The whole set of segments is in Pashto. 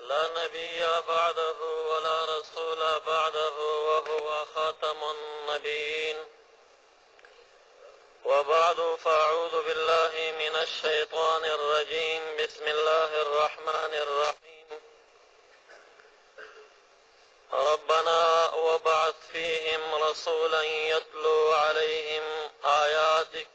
لا نبي بعده ولا رسول بعده وهو خاتم النبيين. وبعد، فأعوذ بالله من الشيطان الرجيم. بسم الله الرحمن الرحيم. ربنا وابعث فيهم رسولا يتلو عليهم آياتك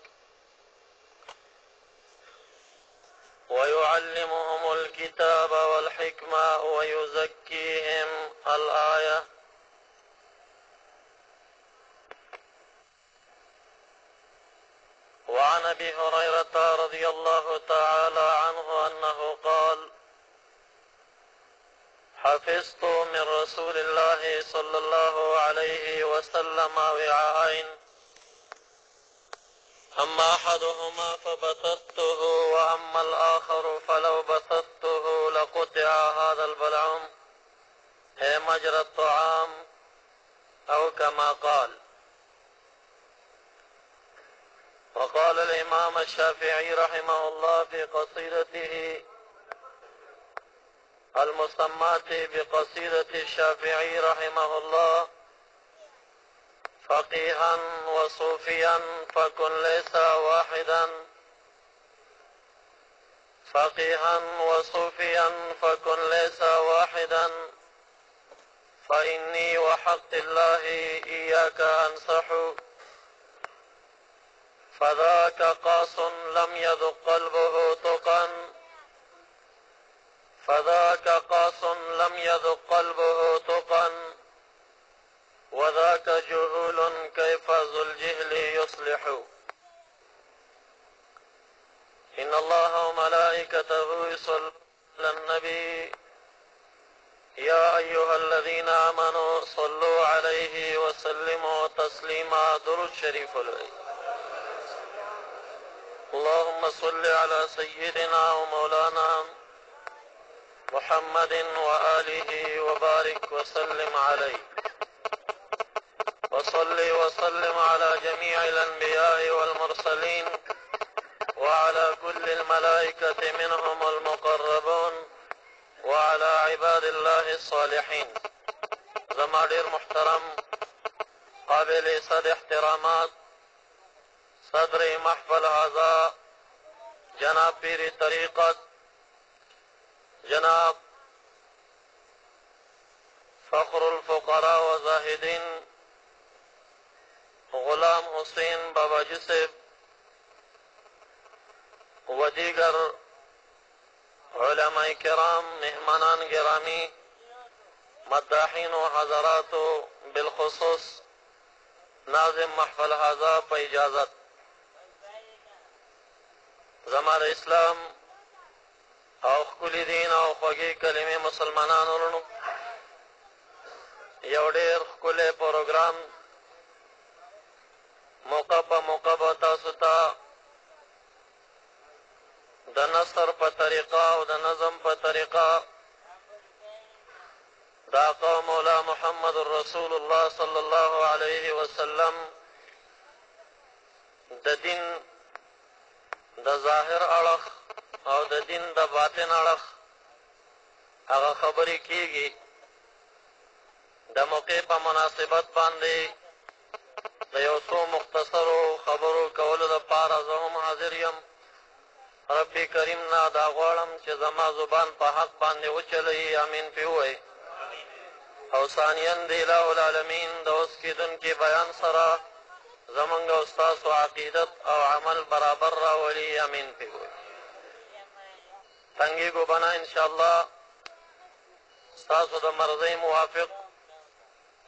ويعلمهم الكتاب والحكمة ويزكيهم. الآية. وعن أبي هريرة رضي الله تعالى عنه أنه قال: حفظت من رسول الله صلى الله عليه وسلم وعاءين، أما أحدهما فبثثته وأما الآخر فلو بثثته لقطع هذا البلعم أي مجرى الطعام، أو كما قال. وقال الإمام الشافعي رحمه الله في قصيدته المسماة بقصيدة الشافعي رحمه الله: فقيها وصوفيا فكن ليس واحدا، فقيها وصوفيا فكن ليس واحدا، فإني وحق الله إياك أنصح، فذاك قاص لم يذق قلبه تقا، فذاك قاص لم يذق قلبه تقا، وذاك جهول كيف ذو الجهل يصلح. إن الله وملائكته يصلون على النبي يا أيها الذين آمنوا صلوا عليه وسلموا تسليما. درود شريف الوي. اللهم صل على سيدنا ومولانا محمد وآله وبارك وسلم عليه، وصل وسلم على جميع الأنبياء والمرسلين وعلى كل الملائكة منهم المقربون وعلى عباد الله الصالحين. زما ډیر محترم قابل صد احترامات صدر محفل هذا جناب پیر طریقت جناب فخر الفقراء وزاهدین غلام حسین بابا جسب و دیگر علماء کرام، مهمانان گرامی، مداحین و حضرات و بالخصوص ناظم محفل هذا په اجازت. زما د اسلام او ښکلي دین او خوږې کلمې مسلمانانو ورونو، یو ډېر ښکلی پروګرام موقع په موقع به تاسو ته د نثر په طریقه او د نظم په طریقه د آقا مولا محمد رسول الله صلی الله علیه وسلم د دین د ظاهر اړخ او د دین د باطن اړخ هغه خبرې کېږي. د موقع په مناسبت باندې د یو څو مختصرو خبرو کولو دپاره زه هم حاضر یم. رب کریم نه دا غواړم چې زما زبان په حق باندې وچلوي، امین پې ووایي. او ثانیا د اله العالمین د اوس کېدونکي بیان سره زمونږ او ستاسو عقیدت او عمل برابر راولي، امین پې ووایي. تنګېږو به نه انشاءالله. ستاسو د مرضۍ موافق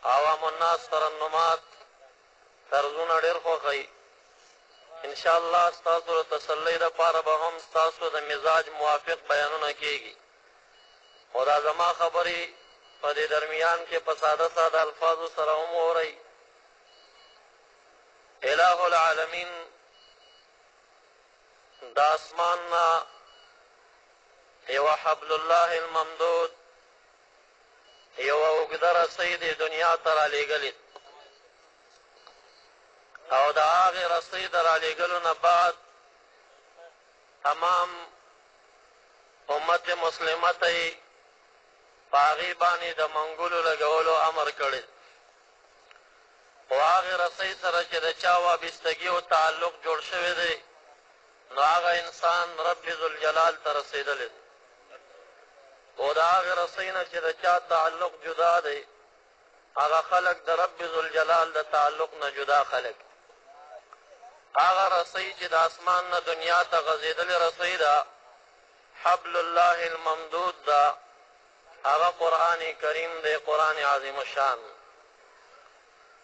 عوام الناس ترنمات طرزونه ډېر خوښوي. انشاءالله ستاسو د تسلۍ دپاره به هم ستاسو د مزاج موافق بیانونه کېږي. خو دا زما خبرې په دې درمیان کې په ساده ساده الفاظو سره هم واورئ. اله العالمین د اسمان نه یوه حبل الله الممدود، یوه اوږده رسۍ دې دنیا ته رالیږلې، او د هغې رسۍ د رالیږلو نه بعد تمام امت مسلمه ته په هغې باندې د منګولو لګولو امر کړی. خو هغې رسۍ سره چې د چا وابستګي او تعلق جوړ شوی دی نو هغه انسان رب ذوالجلال ته رسېدلی دی. او د هغې رسۍ نه چې د چا تعلق جدا دی هغه خلق د رب ذوالجلال د تعلق نه جدا خلق. هغه رسۍ چې د اسمان نه دنیا ته غځېدلې رسۍ ده حبل الله الممدود ده، هغه قرآن کریم دی، قرآن عظیم الشان.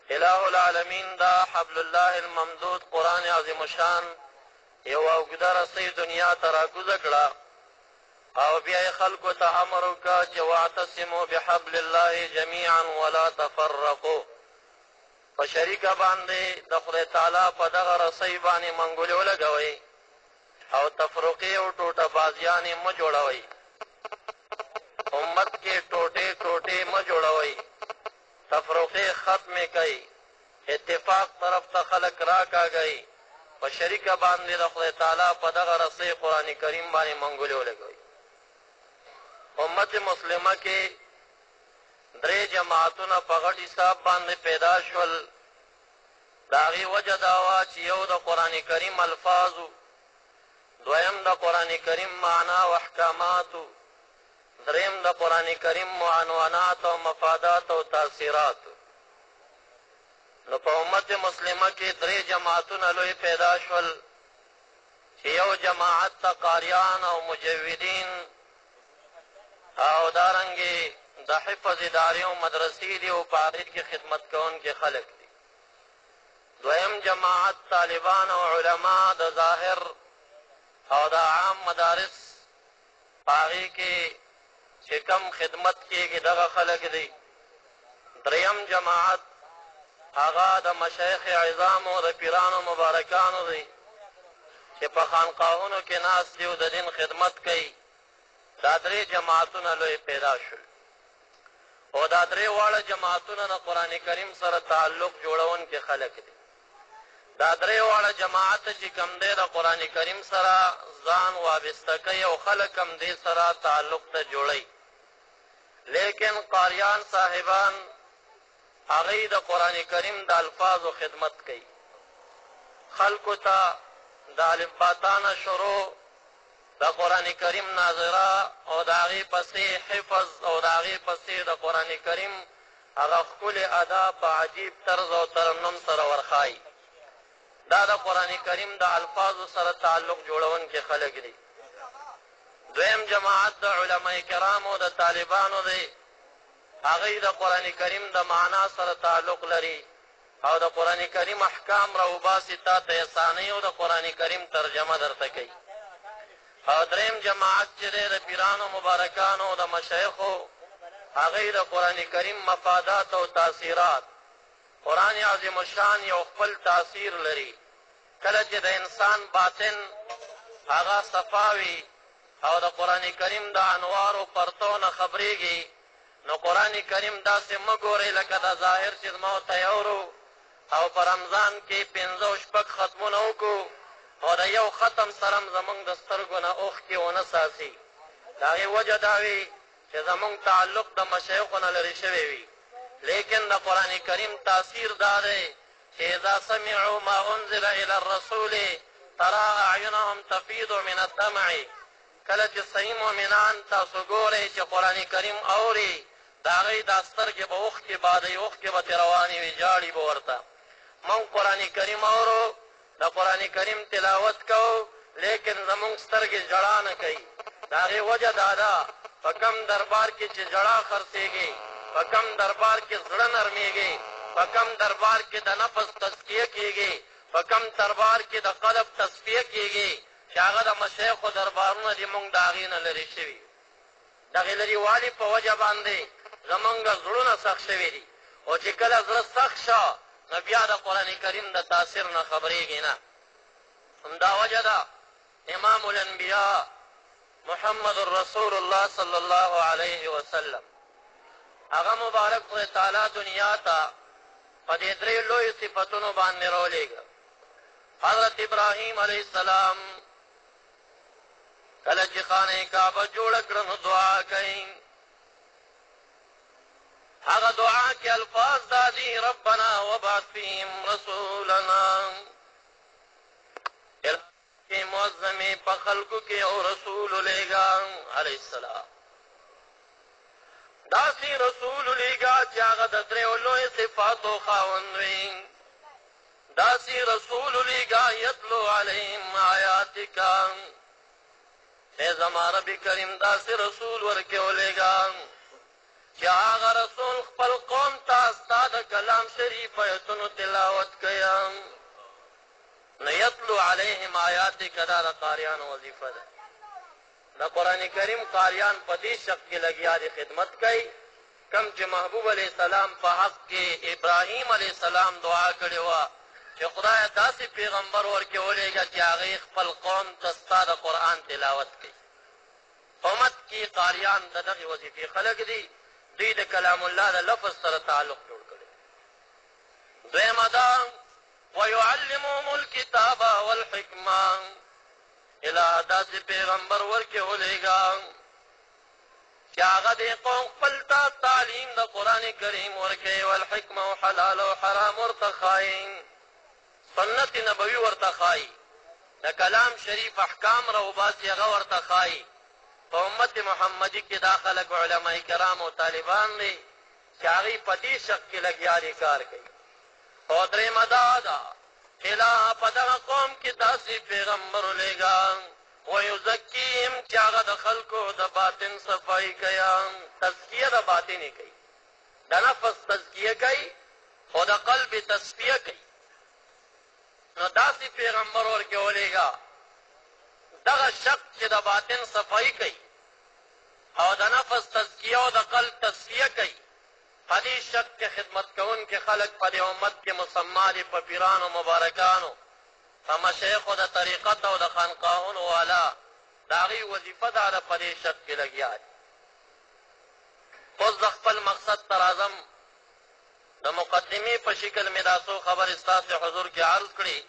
اله العالمین دا حبل الله الممدود قرآن عظیم الشان یو اوږده رسۍ دنیا ته راکوزه کړه او بیا یې خلکو ته امر وکړه چې واعتصموا بحبل الله جمیعا ولا تفرقوا. په شریکه باندې د خدای تعالی په دغه رسۍ باندې منګولې ولګوئ او تفرقې او ټوټه بازیانې مه جوړوئ. امت کې ټوټې ټوټې مه جوړوئ، تفرقې ختمې کوئ، اتفاق طرف ته خلک راکاږئ. په شریکه باندې د خدای تعالی په دغه رسۍ قرآن کریم باندې منګولې ولګوئ. امت مسلمه کې درې جماعتونه په غټ حساب باندې پیدا شول. د هغې وجه دا وه چې یو د قرآن کریم الفاظو، دویم د قرآن کریم معنا او احکاماتو، دریم د قرآن کریم معنونات او مفادات او تاثیرات. نو په امت مسلمه کې درې جماعتونه لوی پیدا شول چې یو جماعت ته قاریان او مجودین او دارنګې د حفظ ادارې او مدرسې دي او په هغې کې خدمت کوونکي خلک دي. دویم جماعت طالبان او علما د ظاهر او د عام مدارس په هغې کې چې کم خدمت کېږي دغه خلک دي. دریم جماعت هغه د مشایخ عظامو د پیرانو مبارکانو دی چې په خانقاهونو کې ناست دي او د دین خدمت کوي. دا درې جماعتونه لوی پیدا شول او دا درې واړه جماعتونه د قرآن کریم سره تعلق جوړونکي خلک دي. دا درې واړه جماعت چې کوم دی د قرآن کریم سره ځان وابسته کوي او خلک هم دې سره تعلق ته جوړوي. لیکن قاریان صاحبان هغوی د قرآن کریم د الفاظو خدمت کوي، خلکو ته د الفباتانه شروع د قرآن کریم ناظره او د هغې پسې حفظ او د هغې پسې د قرآن کریم هغه ښکلې ادا په عجیب طرز او ترنم سره ورښایي. دا د قرآن کریم د الفاظو سره تعلق جوړونکي خلک دي. دویم جماعت د علماء کرامو د طالبانو دی، هغوی د قرآن کریم د معنا سره تعلق لري او د قرآن کریم احکام راوباسي تا ته اسانۍ او د قرآن کریم ترجمه درته کوي. او دریم جماعت چې دی د پیرانو مبارکانو د مشایخو، هغوی د قرآن کریم مفادات او تاثیرات. قرآن عظیم الشان یو خپل تاثیر لري. کله چې د انسان باطن هغه صفاوي او د قرآن کریم د انوارو پرتو نه خبرېږي نو قرآن کریم داسې مه ګورئ لکه د ظاهر چې زما ورته یورو او په رمضان کې 5 او 6 ختمونه وکړو او د یو ختم سره هم زموږ د سترګو نه اوښکې ونه ساسي. د هغې وجه دا وي چې زموږ تعلق د مشایخو نه لرې شوی وي. لیکن د قرآن کریم تاثیر دا دی چې اذا سمعوا ما انزل الى الرسول ترى اعینهم تفیض من الدمع. کله چې صحیح مؤمنان تاسو ګورئ چې قرآن کریم اوري د هغوی دا سترګې به اوښکې بادوي، اوښکې به ترې روانې وي، جاړي به ورته. موږ قرآن کریم اورو، د قرآن کریم تلاوت کوو، لیکن زموږ سترګې ژړا نه کوي. د هغې وجه دا ده په کم دربار کې چې ژړا خرڅېږي، په کم دربار کې زړه نرمېږي، په کم دربار کې د نفس تزکیه کېږي، په کم دربار کې د قلب تصفیه کېږي چې هغه د مشایخو دربارونه دي موږ د هغې نه لرې شوي. د هغې لرې والي په وجه باندې زموږ زړونه سخت شوي دي او چې کله زړه سخت شه نو بیا د قرآن کریم د تاثیر نه خبرېږي نه. همدا وجه ده امام الانبیاء محمد رسول الله صلی الله علیه وسلم هغه مبارک خدای تعالی دنیا ته په دې درې لویو صفتونو باندې راولېږه. حضرت ابراهیم علیه السلام کله چې خانه کعبه جوړه کړه نو دعا کوي هغه دعا کې الفاظ دادي ربنا وابعث فيهم رسولنا الهي معظمې په خلکو کې او رسول لېږه علیه السلام داسې رسول لېږه چې هغه د دریو لویو صفاتو خاوند وي داسې رسول لېږه یتلو علیهم آیاتک اے زما رب کریم داسې رسول ورکې ولېږه چې هغه رسول خپل قوم ته ستا د کلام شریف ایتونو تلاوت کوي نو یتلو علیهم آیاتک دا د قاریانو وظیفه ده د قرآن کریم قاریان په دې شق کې لګیا دي خدمت کوي کم چې محبوب علیه السلام په حق کې ابراهیم علیه السلام دعا کړې وه چې خدای داسې پیغمبر ورکې ولېږه چې هغې خپل قوم ته ستا د قرآن تلاوت کوي امت کې قاریان د دغې وظیفې خلک دي دوی د کلام الله د لفظ سره تعلق جوړ کړی دویمه ده ویعلمهم الکتاب والحکمه اله داسې پیغمبر ورکې ولېږه چې هغه د قوم خپل ته تعلیم د قرآن کریم ورکوي والحکمه او حلال او حرام ورته ښایي سنت نبوي ورته ښایي د کلام شریف احکام راوباسي هغه ورته ښایي په امت محمدي کې دا خلک علما کرام او طالبان دي چې هغوی په دې شق کې لګیا دي کار کوي او درېیمه دا ده اله په دغه قوم کې داسې پیغمبر ولېږه ویزکیم چې هغه د خلکو د باطن صفایي کوي تزکیه د باطن یې کوي د نفس تزکیه کوي خو د قلب تصفیه کوي نو داسې پیغمبر ورکې ولېږه دغه شق چې د باطن صفایي کوي او د نفس تزکیه او د قلب تصفیه کوي په دې شق کې خدمت کوونکي خلک په دې امت کې مسما دي په پیرانو مبارکانو په مشایخو د طریقت او د خانقاهونو والا د هغوی وظیفه دا ده په دې شق کې لګیا دي اوس د خپل مقصد ته راځم د مقدمې په شکل مې دا څو خبرې ستاسې حضور کې عرض کړي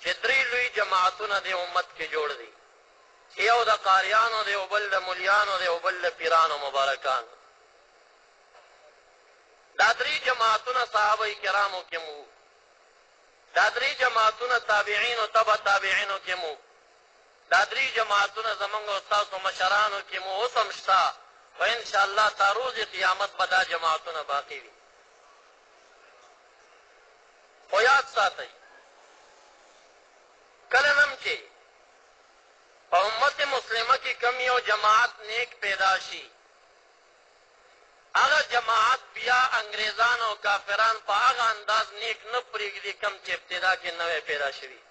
چې درې لوی جماعتونه د امت کې جوړ دي یو د قاریانو دی او بل د ملیانو دی او بل د پیرانو مبارکانو دا درې جماعتونه صحابه کرامو کې مو دا درې جماعتونه تابعینو تبع تابعینو کې مو دا درې جماعتونه زمونږ او ستاسو مشرانو کې مو اوس هم شته و انشاءالله تا روز قیامت به دا جماعتونه باقي وي خو یاد ساتئ کله هم چې په امت مسلمه کې کم یو جماعت نیک پیدا شي هغه جماعت بیا انګریزان او کافران په هغه انداز نیک نه پرېږدي کم چې ابتدا کې نوی پیدا شوي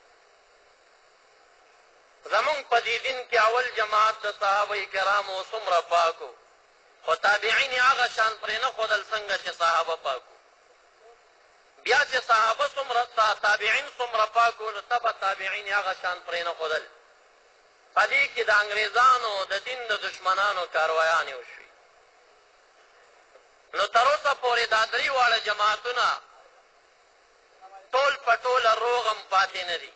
زمونږ په دې دین کې اول جماعت د صحابه کرامو څومره پاکو خو تابعین یې هغه شان پرې نه ښودل څنګه چې صحابه پاکو بیا چې صحابه څومره تابعین څومره پاکو نو تبع تابعین یې هغه شان پرې نه ښودل په دې کې د انګریزانو د دین د دشمنانو کاروایانې وشوې نو تر اوسه پورې دا درې واړه جماعتونه ټول په ټوله روغ هم پاتې نه دي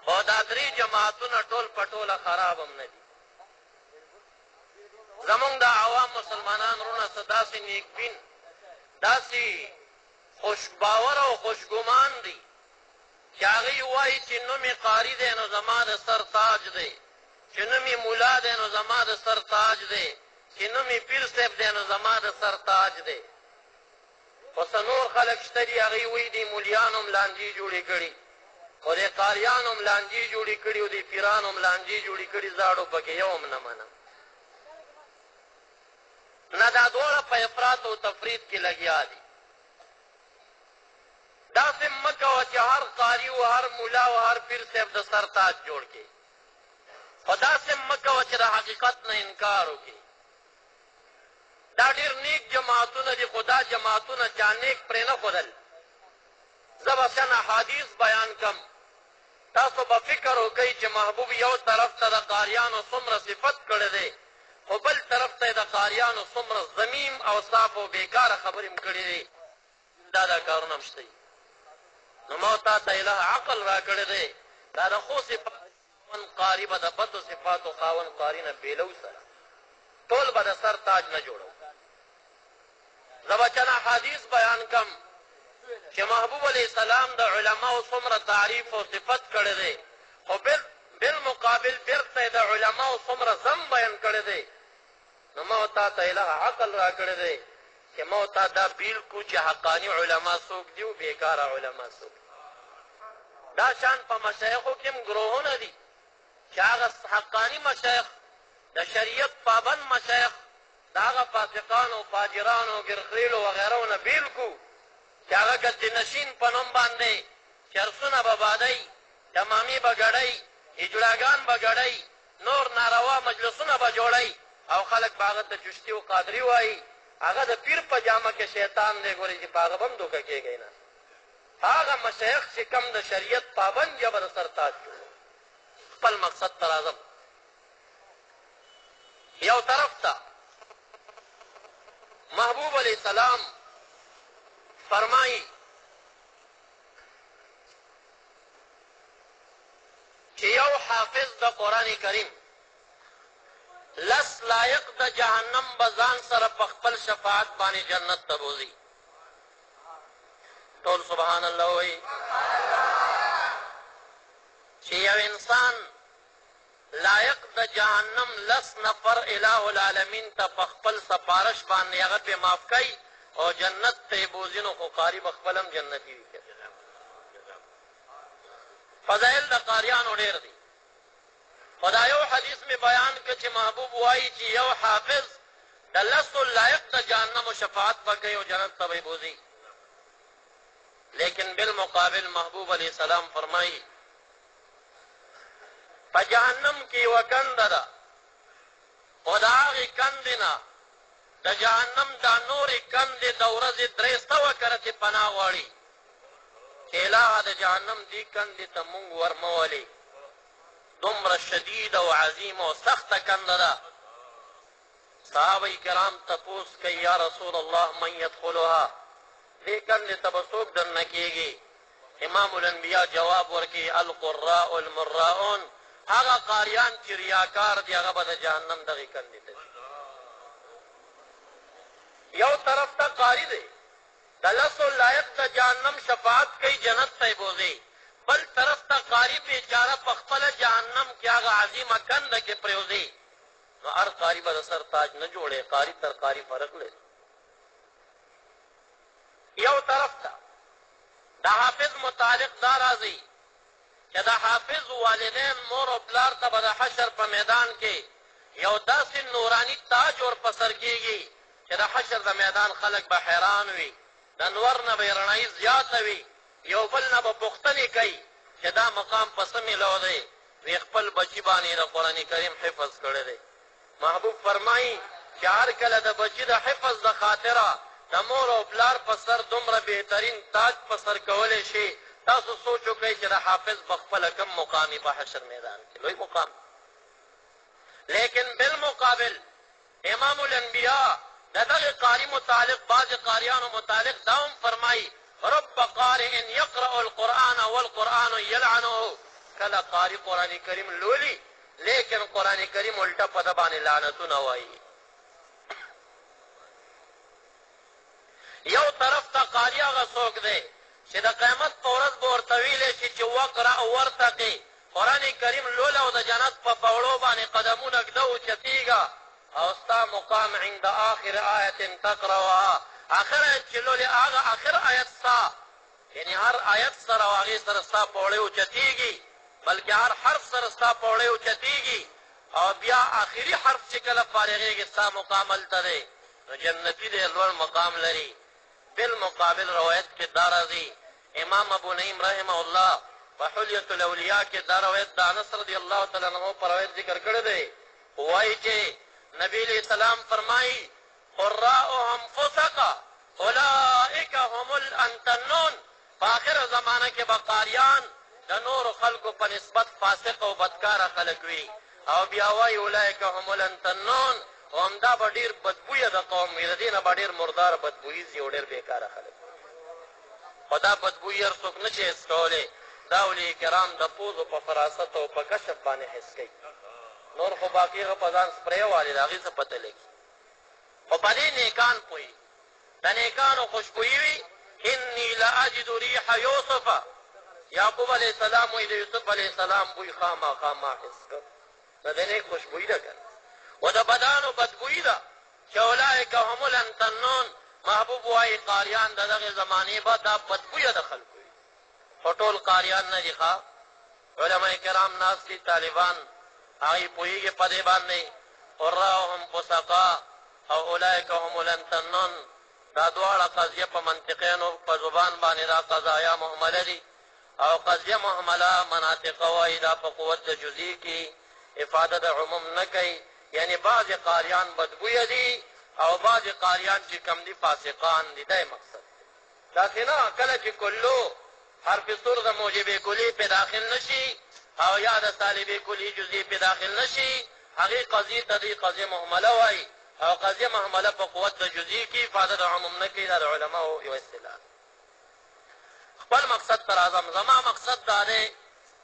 خو دا درې جماعتونه ټول په ټوله خراب هم نه دي زمونږ د عوام مسلمانان وروڼه څه داسې نیکبین داسې خوشباور او خوشګمان دي چې هغوی وایي چې نوم یې قاري دی نو زما د سر تاج دی چې نوم یې ملا دی نو زما د سر تاج دی چې نوم یې پیر صاحب دی نو زما د سر تاج دی خو څه نور خلک شته دي هغوی وایي دې مولیانو هم لانجې جوړې کړي خو دې قاریانو هم لانجې جوړې کړي او دې پیرانو هم لانجې جوړې کړي زاړو پکې یو هم نه منم نه دا دواړه په افراط او تفرید کې لګیا دي داسې مه کوه چې هر قاري او هر ملا او هر پیر صاحب د سر تاج جوړ کړي خو داسې مه کوه چې د حقیقت نه انکار وکړي دا ډېر نیک جماعتونه دي خو دا جماعتونه چا نیک پرې نه ښودل زه به شن احادیث بیان کم تاسو به فکر وکئ چې محبوب یو طرف ته د قاریانو څومره صفت کړی دی خو بل طرف ته یې د قاریانو څومره ذمیم او صاف او بېکاره خبرې م کړي دي دا کارونه هم شته نو ما تا ته اله عقل را کړی دی دا د ښو صفاتو قاري به د بدو صفاتو خاوند قاري نه بېلو سره ټول به د سر تاج نه جوړو زه به چند احادیث بیان کم چې محبوب علیه السلام د علماو څومره تعریف او صفت کړی دی، خو بالمقابل بیرته یې د علماو څومره ذم بیان کړی دی. نو ما تا ته الهه عقل را کړی دی چې ما تا دا بیل کو چې حقاني علما څوک دي او بېکاره علما څوک دي. دا شان په مشایخو کې هم ګروهونه دي چې هغه حقاني مشایخ د شریعت پابند مشایخ د هغه فاسقانو فاجرانو ګرخریلو وغیرو نه بیل کو چې هغه ګدنشین په نوم باندې چرسونه به بادی، تمامي به ګډی، اجړاګان به ګډی، نور ناروا مجلسونه به جوړی او خلک به هغه ته چشتي و قادري وایي. هغه د پیر په جامه کې شیطان دی، ګورې چې په هغه به هم دوکه کېږئ نه. هغه مشایخ چې کم د شریعت پابند یا به د سرتاج جوړ. خپل مقصد ته راځم. یو طرف ته محبوب علیه السلام فرمایي چې یو حافظ د قرآن کریم لس لایق د جهنم به ځان سره په خپل شفاعت باندې جنت ته بوځي. ټول سبحان الله وایي. چې یو انسان لایق د جهنم لس نفر اله العالمین ته په خپل سفارش باندې هغه پې معاف کوي او جنت ته یې بوځي، نو خو قاري به خپل هم جنتي وي. فضایل د قاریانو ډېر دي. خو دا یو حدیث مې بیان کړ چې محبوب وایي چې یو حافظ د لسو لایق د جهنم شفاعت به کوي او جنت ته به یې بوځي. لیکن بالمقابل محبوب علیه السلام فرمایي په جهنم کې یوه کنده ده، خو د هغې کندې نه د جهنم دا نورې کندې د ورځې 300 کرتې پناه غواړي چې الهه د جهنم دې کندې ته مونږ ورمولې. دومره شدید او عظیم او سخته کنده ده. صحابه کرام تپوس کوي یا رسول الله من یدخلها، دې کندې ته به څوک دننه کېږي؟ امام الانبیا جواب ورکوي القراء المراؤون، هغه قاریان چې ریاکار دي هغه به د جهنم دغې کندې ته ځي. یو طرف ته قاري دی د لسو لایق د جهنم شفاعت کوي جنت ته یې بوځي، بل طرف ته قاري بیچاره په خپله جهنم کې هغه عظیمه کنده کې پرېوځي. نو هر قاري به د سر تاج نه جوړی، قاري تر قاري فرق لري. یو طرف ته د حافظ متعلق دا راځي چې د حافظ والدین مور او پلار ته به د حشر په میدان کې یو داسې نوراني تاج ور په سر کېږي چې د حشر د میدان خلک به حیران وي، د نور نه به یې رڼایي زیاته وي، یو بل نه به پوښتنې کوي چې دا مقام په څه میلو دی؟ وی خپل بچي باندې د قرآن کریم حفظ کړی دی. محبوب فرمایي چې هر کله د بچي د حفظ د خاطره د مور او پلار په سر دومره بهترین تاج په سر کولی شي، تاسو سوچ وکئ چې د حافظ په خپله کم مقامي په حشر میدان کې لوی مقام. لیکن بالمقابل امام الانبیا د دغې قاري متعلق بعضې قاریانو متعلق دا هم فرمایي رب قارئ یقرأ القرآن والقرآن یلعنه، کله قاري قرآن کریم لولي لیکن قرآن کریم الټه په ده باندې لعنتونه وایي. یو طرف ته قاري هغه څوک دی چې د قیامت په ورځ به ورته ویلی شي چې وقرأ ورتقي، قرآن کریم لوله او د جنت په پوړو باندې قدمونه ږده اوچتېږه او ستا مقام عند آخر آیة تقرأها، آخر آیت چې لولې هغه آخر آیت ستا، یعنې هر آیت سره او هغې سره ستا پوړې اوچتېږي، بلکې هر حرف سره ستا پوړې اوچتېږي او بیا آخري حرف چې کله فارغېږي ستا مقام هلته دی، نو جنتي دی، لوړ مقام لري. بالمقابل روایت کې دا راځي امام ابو نعیم رحمه الله په حلیة الاولیاء کې دا روایت د انس رضی الله تعالی عنه په روایت ذکر کړی دی. وایي چې نبی علیہ السلام فرمایي قراءهم فسقا اولئک هم الانتنون، په آخره زمانه کې به قاریان د نورو خلکو په نسبت فاسق او بدکاره خلک وي، او بیا وایي اولئک هم الانتنون، او همدا به ډېر بدبویه د قوم وي، د دې نه به ډېر مرداره بدبویي ځي او ډېر بېکاره خلک. خو دا بدبویي هر څوک نه شي حس کولی، دا اولیاء کرام د پوزو په فراست او په کشف باندې حس کوي. نور خو باقي هغه په ځان سپری والي د هغې څه پته لګي، خو په دې نیکان پوهېږي. د نیکانو خوشبويي وي انی لاجد ریح یوسف یعقوب علیه السلام وایي د یوسف علیه السلام بوی خامخا ما حس کړ نو د نیک خوشبويي ده که نه و د بدانو بدبويي ده چې اولئک هم الامتنون محبوب وایي قاریان د دغې زمانې به دا بدبویه د خلکو وي خو ټول قاریان نه دي ښه علما کرام ناست دي طالبان هغوی پوهېږي په دې باندې قراهم فسقا او اولئک هم الامتنون دا دواړه قضیه په منطقینو په زبان باندې دا قضایا محمله دي او قضیه محمله مناطقه وایي دا په قوت د جزئی کې افاده د عموم نه کوي یعنی بعضې قاریان بدبویه دي او بعضې قاریان چې کم دي فاسقان دي دا مقصد داسې نه کله چې کلو حرف سر د موجب کلي پې داخل نشي او یا د طالب کلي جزئی پې داخل نشي هغې قضیې ته دې قضیه محمله وایي او قضیه محمله په قوت د جزئی کې افاده د عموم نه کوي دا د علماو یو اصطلاح خپل مقصد ته راځم زما مقصد دا دی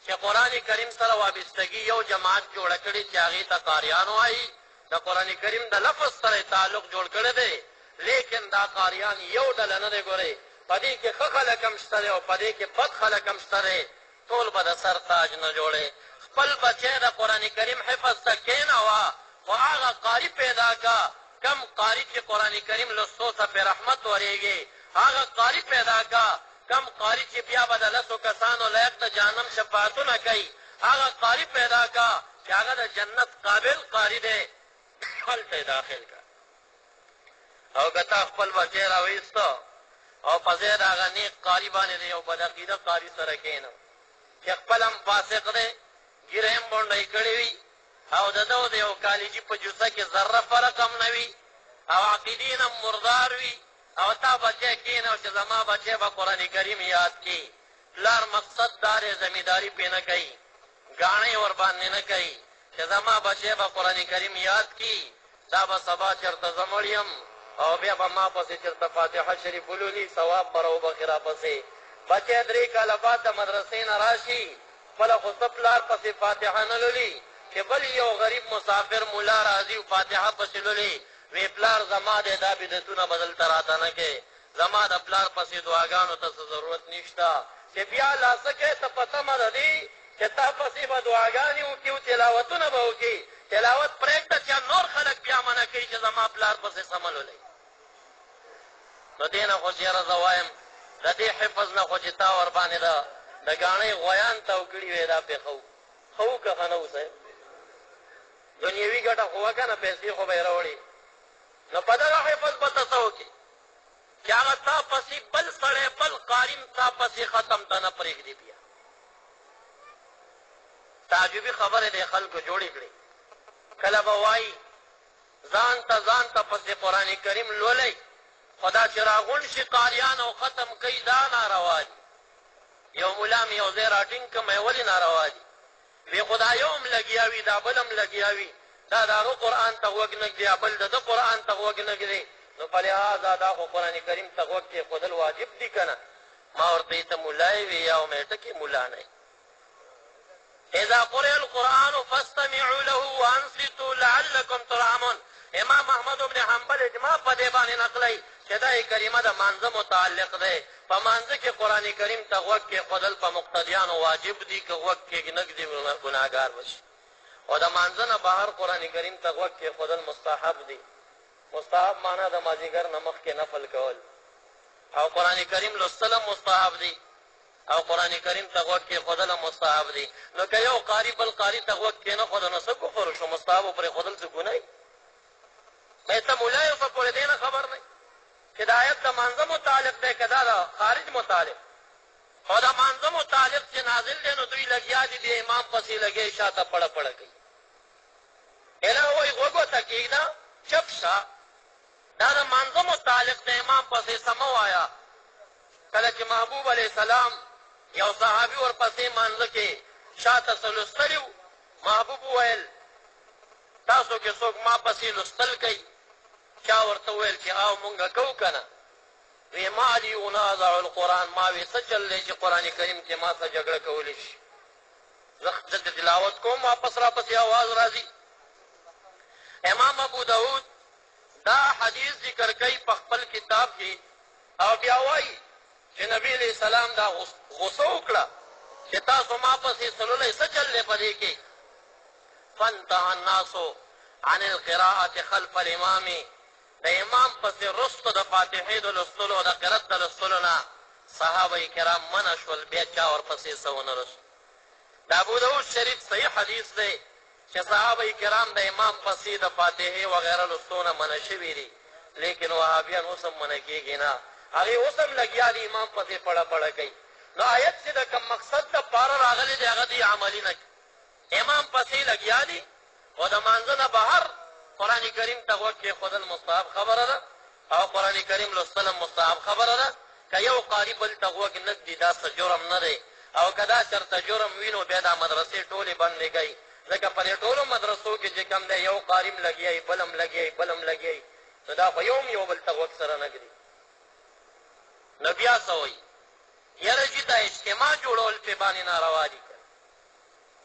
چې قرآن کریم سره وابستګي یو جماعت جوړه کړي چې هغې ته قاریان وایي د قرآن کریم د لفظ سره تعلق جوړ کړی دی لیکن دا قاریان یو ډله نه دی ګورئ په دې کې ښه خلک هم شته دی او په دې کې بد خلک هم شته دی ټول به د سر تاج نه جوړې خپل بچی د قرآن کریم حفظ ته کښېنوه خو هغه قاري پیدا کا کم قاری چې قرآن کریم لوستو ته پې رحمت ورېږي هغه قاری پیدا کا کم قاری چې بیا به د لسو کسانو لایق د جهنم شفاعتونه کوي هغه قاری پیدا کا چې هغه د جنت قابل قاری دی هلته یې داخل کا او که تا خپل بچی راویسته او په ځای د هغه نیک قاري باندې د یو بدعقیده قاري سره کښېنه چې خپل هم فاسق دی ږیره هم بونډۍ کړې وي او د ده د یو کالجي په جوسه کې ذره فرق هم نه وي او عقیدې هم مردار وي او تا بچی کښېنه چې زما بچی به قرآن کریم یاد کړي پلار مقصد دا دی زمینداري پې نه کوي ګاڼۍ ورباندې نه کوي چې زما بچی به قرآن کریم یاد کړي دا به سبا چېرته زه مړ یم او بیا به ما پسې چېرته فاتحه شریف ولولي ثواب به راوبخي راپسې بچی 3 کاله بعد د مدرسې نه راشي خپله خو څه پلار پسې فاتحه نه لولي چې بل یو غریب مسافر مولا راځي فاتحه پسې لولي وی پلار زما دی دا بدعتونه به دلته راته نه کوې زما د پلار پسې دعاګانو ته څه ضرورت نشته چې بیا لا څه کوې ته په تمه د دې چې تا پسې به دعاګانې وکړي او تلاوتونه به وکړي تلاوت پرېږده چې نور خلک بیا منع کوي چې زما پلار پسې سمه لولئ نو دې نه خو چې یاره زه وایم د دې حفظ نه خو چې تا ورباندې د ګاڼۍ غویان تاو کړي وې دا پې ښه وو که ښه نه وو صاحب دنیوي ګټه خو وکړه نه پیسې خو به یې راوړې نو په دغه حفظ به ته څه وکړې چې هغه تا پسې بل سړی بل قاریم تا پسې ختم ته نه پرېږدي بیا تعجبي خبرې د خلکو جوړې کړې کله به وایي ځان ته پسې قرآن کریم لولئ خدا چې راغونډ شي قاریان او ختم کوي دا ناروا دي یو ملا مې یو ځای راټینګ کړم ولې ناروا دي وی خدا یو هم لګیا وي دا بل هم لګیا وي دا د هغه قرآن ته غوږ نه ږدي بل د ده قرآن ته غوږ نه ږدي نو په لحاظه دا خو قرآن کریم ته غوږ کېښودل واجب دي که نه ما ورته ته ملا یې وي یا مې ټکې ملا نه اذا قرئ القرآن فاستمعوا له وانصتوا لعلكم ترحمون امام احمد بن حنبل اجماع په دې باندې نقلی چې دا کریمه د مانځه متعلق دی په مانځه کې قرآن کریم ته غوږ کېښودل په مقتدیانو واجب دي که غوږ کېږدي ګناهګار بشي او د مانځه نه بهر قرآن کریم ته غوږ کېښودل مستحب دي مستحب معنا د مازدیګر نه مخکې نفل کول او قرآن کریم لوستل هم مستحب دي او قرآن کریم ته غوږ کېښودل هم مستحب دي نو که یو قاري بل قاري ته غوږ کېنښوده نو څه کفر شو مستحب پرېښودل څه ګناه وی ته ملا یې په پورې دې نه خبر نه چې د آیت د مانځه متعلق دی که دا د خارج متعلق خو د مانځه متعلق چې نازل دی نو دوی لګیا دي د امام پسې لګی شاته پړه پړه کوي اله وایي غوږو ته کېږده چپ شه دا د مانځه متعلق د امام پسې سمه وایه کله چې محبوب علیه السلام یو صحابي ورپسې مانځه کې شاته څه لوستلي وو محبوب وویل تاسو کې څوک ما پسې لوستل کوي چا ورته وویل چې او مونږ کوو که نه وی ما لي انازع القرآن ما وی څه چل دی چې قرآن کریم کې ما څه جګړه کولی شي زه دلته تلاوت کوم واپس راپسې اواز راځي امام ابو داود دا حدیث ذکر کوي په خپل کتاب کې او بیا وایي چې نبی علیه السلام دا غصه وکړه چې تاسو ما پسې سللی څه چل دی په دې کې فانتهى الناس عن القراءة خلف الامام د امام پسې رستو د فاتحې د لوستلو د قرأت د لوستلو نه صحابه کرام منع شول بیا چا ورپسې څه ونه رسول د ابوداود شریف صحیح حدیث دی چې صحابه کرام د امام پسې د فاتحې وغیره لوستو نه منع شوي دي لیکن وهابیان اوس هم منع کېږي نه هغې اوس هم لګیا دي امام پسې پړه پړه کوي نو آیت چې د کوم مقصد دپاره راغلی دی هغه دوی عملي نه کوي امام پسې لګیا دي او د مانځه نه بهر قرآن کریم ته غوږ کېښودل مستحب خبره ده او قرآن کریم لوستل هم مستحب خبره ده که یو قاري بل ته غوږ نه ږدي دا څه جرم نه دی او که دا چېرته جرم وي نو بیا دا مدرسې ټولې بندې کوي ځکه په دې ټولو مدرسو کې چې کوم دی یو قاري هم لګیایي بل هم لګیایي بل هم لګیایي نو دا خو یو بل ته غوږ سره نه ږدي نو بیا څه وایي یاره چې دا اجتماع جوړول پې باندې ناروا دي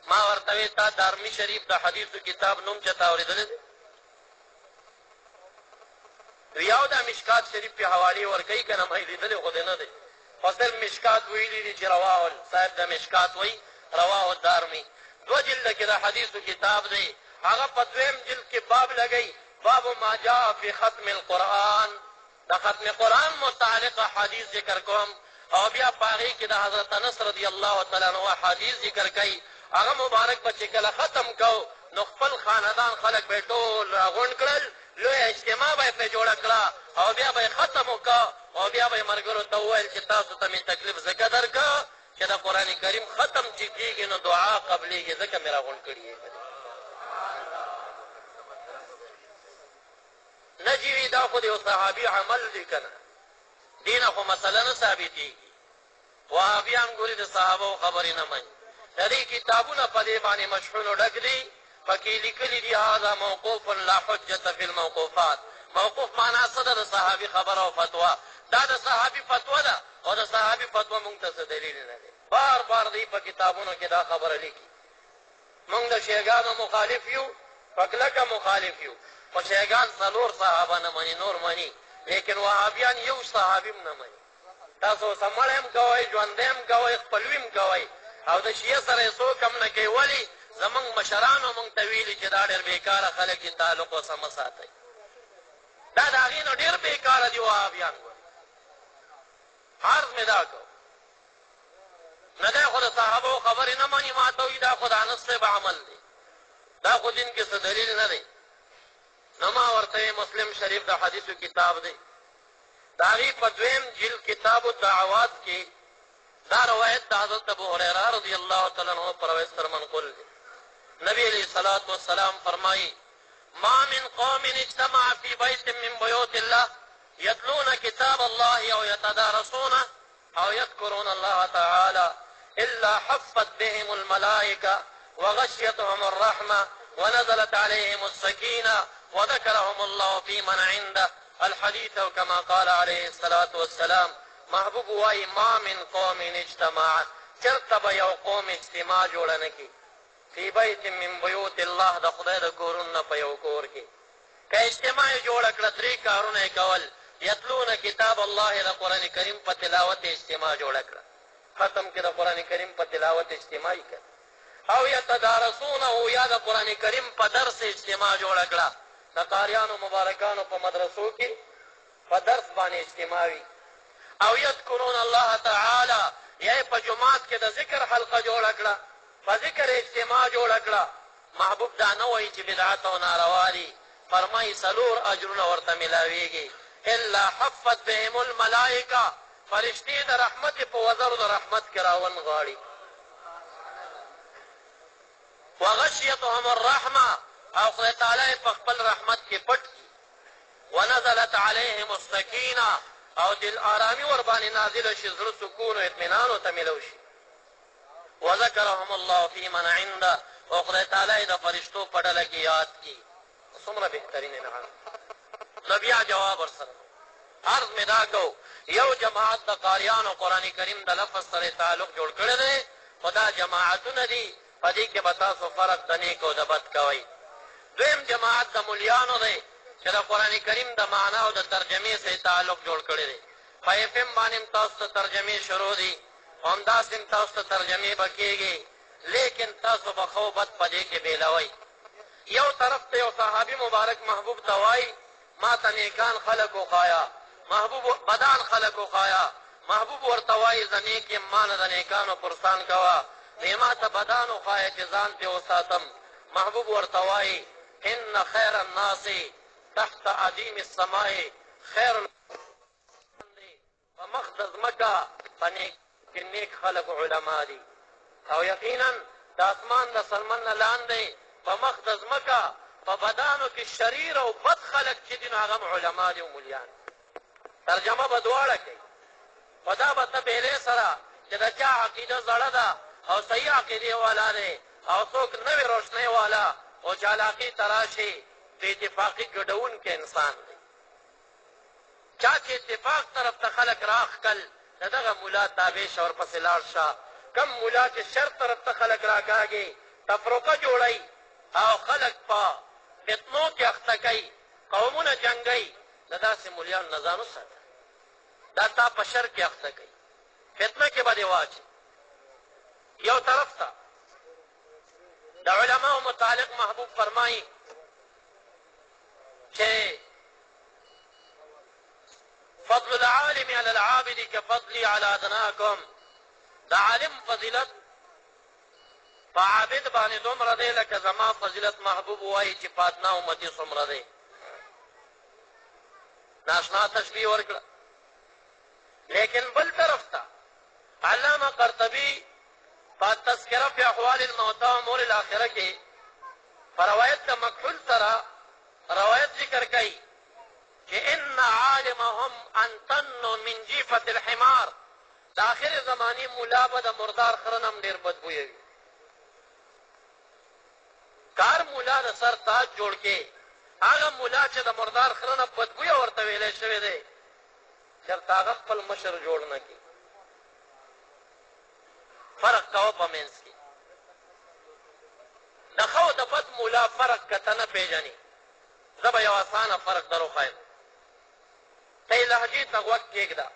ما ورته وی تا دارمي شریف د حدیثو کتاب نوم چېرته اورېدلی دی یو دا مشکات شریف پې حوالې ورکوي که نه ما یې لیدلی خو دی نه دی خو صرف مشکات ویلي دي چې رواه صاحب د مشکات وایي رواه الدارمي دو جلده کې د حدیثو کتاب دی هغه په دویم جلد کې باب لګوي باب ما جاء فی ختم القرآن د ختم قرآن متعلق حدیث ذکر کوم او بیا په هغې کې د حضرت انس رضی الله تعالی عنه حدیث ذکر کوي هغه مبارک به چې کله ختم کو نو خپل خاندان خلک به یې ټول راغونډ کړل لویه اجتماع به یې پرې جوړه کړه او بیا به یې ختم وکړه او بیا به یې ملګرو ته وویل چې تاسو ته مې تکلیف ځکه درکړه چې د قرآن کریم ختم چې کېږي نو دعا قبلېږي ځکه مې راغونډ کړي یې نه چې وي دا خو د یو صحابي عمل دی که نه دې نه خو مسله نه ثابتېږي وهابیان ګورې د صحابو خبرې نه مني د دې کتابونه په دې باندې مشحونو ډک دي پکې لیکلي دي هذا موقوف لا حجة فی الموقوفات موقوف معنا څه ده د صحابي خبره او فتوا دا د صحابي فتوا ده او د صحابي فتوا مونږ ته څه دلیل نه دی بار بار دی په کتابونو کې دا خبره لیکي مونږ د شیعګانو مخالف یو په کلکه مخالف یو خو شیعګان څلور صحابه نه مني نور مني لیکن وهابیان یو صحابي هم نه مني تاسو سمړی هم کوئ ژوندی هم کوئ خپلوي هم کوئ او د شیعه سره یې څوک هم نه کوي ولې زمونږ مشرانو مونږ ته ویلي چې دا ډېر بېکاره خلک دي تعلق ورسره مه ساتئ دا د هغې نه ډېر بېکاره دي وهابیان عرض مې دا کو نه دی خو د صحابو خبرې نه مني ما ته وایي دا خو د انس صاحب عمل دی دا خو دین کې څه دلیل نه دی نو ما ورته مسلم شریف د حدیثو کتاب دی د هغې په دویم جلد کتاب الدعوات کې دا روایت د حضرت ابو هریره رضی الله تعالی عنه پر روایت سره منقول دی نبی علیہ الصلاة والسلام فرمائی ما من قوم اجتمع في بيت من بيوت الله يتلون كتاب الله او يتدارسونه او يذكرون الله تعالى الا حفت بهم الملائكة وغشيتهم الرحمة ونزلت عليهم السكينة وذكرهم الله في من عنده الحديث كما قال عليه الصلاة والسلام محبوب وائی ما من قوم اجتماع چرته یو قوم اجتماع جوړه نه کړي فی بیت من بیوت الله د خدای د کورونو نه په یو کور کې که اجتماع یې جوړه کړه درې کارونه یې کول یتلونه کتاب الله د قرآن کریم په تلاوت اجتماع جوړه کړه ختم کې د قرآن کریم په تلاوت اجتماع یې کړه او یتدارسونه یا د قرآن کریم په درس اجتماع جوړه کړه د قاریانو مبارکانو په مدرسو کې په درس باندې اجتماع وي او یذکرون الله تعالی یا په جماعت کې د ذکر حلقه جوړه کړه په ذکر اجتماع جوړه کړه محبوب دا نه وایي چې بدعت او ناروا دي فرمایي څلور اجرونه ورته میلاویږي الا حفت بهم الملائکه فرشتې د رحمت په وزرو د رحمت کې راونغاړي وغشیتهم الرحمه او خدای تعالی په خپل رحمت کې پټ ونزلت عليهم السکینه او دل آرامی ور باندې نازل شي زړه سکون او اطمینان ورته میلو شي وذکرهم الله فی من عنده او خدای تعالی د فرشتو په ډله کې یاد کړي څومره بهترین انعام نو بیا جواب ورسره عرض مې دا کو یو جماعت د قاریانو قرآن کریم د لفظ سره تعلق جوړ کړی دی خو دا جماعتونه دي په دې کې به تاسو فرق د نیک او د بد کوئ دویم جماعت د ملیانو دی چې د قرآن کریم د معنا او د ترجمې سره تعلق جوړ کړی دی. په اف ام باندې تاسو ته ترجمې شروع دي، همداسې تاسو ته ترجمې به کېږي، لیکن تاسو به ښه بد په دې کې بېلوئ. یو طرف ته یو صحابي مبارک محبوب ته وایي ما ته نیکان خلک وښایه، محبوب بدان خلک وښایه. محبوب ورته وایي زه نیک یم، ما نه د نیکانو پرسان کوه. وی ما ته بدان وښایه چې ځان پرې وساتم. محبوب ورته وایي ان خیر الناس تحت عدیم السماء خیر په مخ د ځمکه په نیک خلک علما دي، او یقینا د اسمان د سلمن نه لاندې په مخ د ځمکه په بدانو کې شریر او بد خلک چې دي نو هغه علما دي او مولیان. ترجمه به دواړه کوي، خو دا به ته بېلې سره چې د چا عقیده زړه ده او صحیح عقیدې والا دی او څوک نوې روشنۍ والا او چالاقي ته راشي د اتفاقي ګډونکی انسان دی. چا چې اتفاق طرف ته خلک راښکل د دغه ملا تابع شه، ورپسې لاړ شه. کم ملا چې شر طرف ته خلک راکاږي، تفرقه جوړوي او خلک په فتنو کې اخته کوي، قومونه جنګوي، د داسې مولیانو نه ځان وساته. دا تا په شر کې اخته کوي، فتنه کې به دې واچي. یو طرف ته د علماو متعلق محبوب فرمایي چې فضل العالم على العابد كفضلي على ادناكم. د عالم فضیلت په عابد باندې دومره دی لکه زما فضیلت محبوب وایي چې په ادنا امتي څومره دی. ناشنا تشبیه ورکړه. لیکن بل طرف ته علامه قرطبي په تذکره فی احوال الموتى و امور الاخره کې په روایت د مکحول سره روایت ذکر کوي چې ان عالمهم انتن من جیفة الحمار. د آخر زمانې ملا به د مردار خره نه هم ډېر بدبویه وي. کار ملا د سر تاج جوړ کې هغه ملا چې د مردار خره نه بدبویه ورته ویلی شوی دی چېرته هغه خپل مشر جوړ نه کړي. فرق کوه په منځ کې. د ښه او د بد ملا فرق که ته نه پېژنې، زه به یو اسانه فرق در وښایم. ته یې لهجې ته غوږ کېږده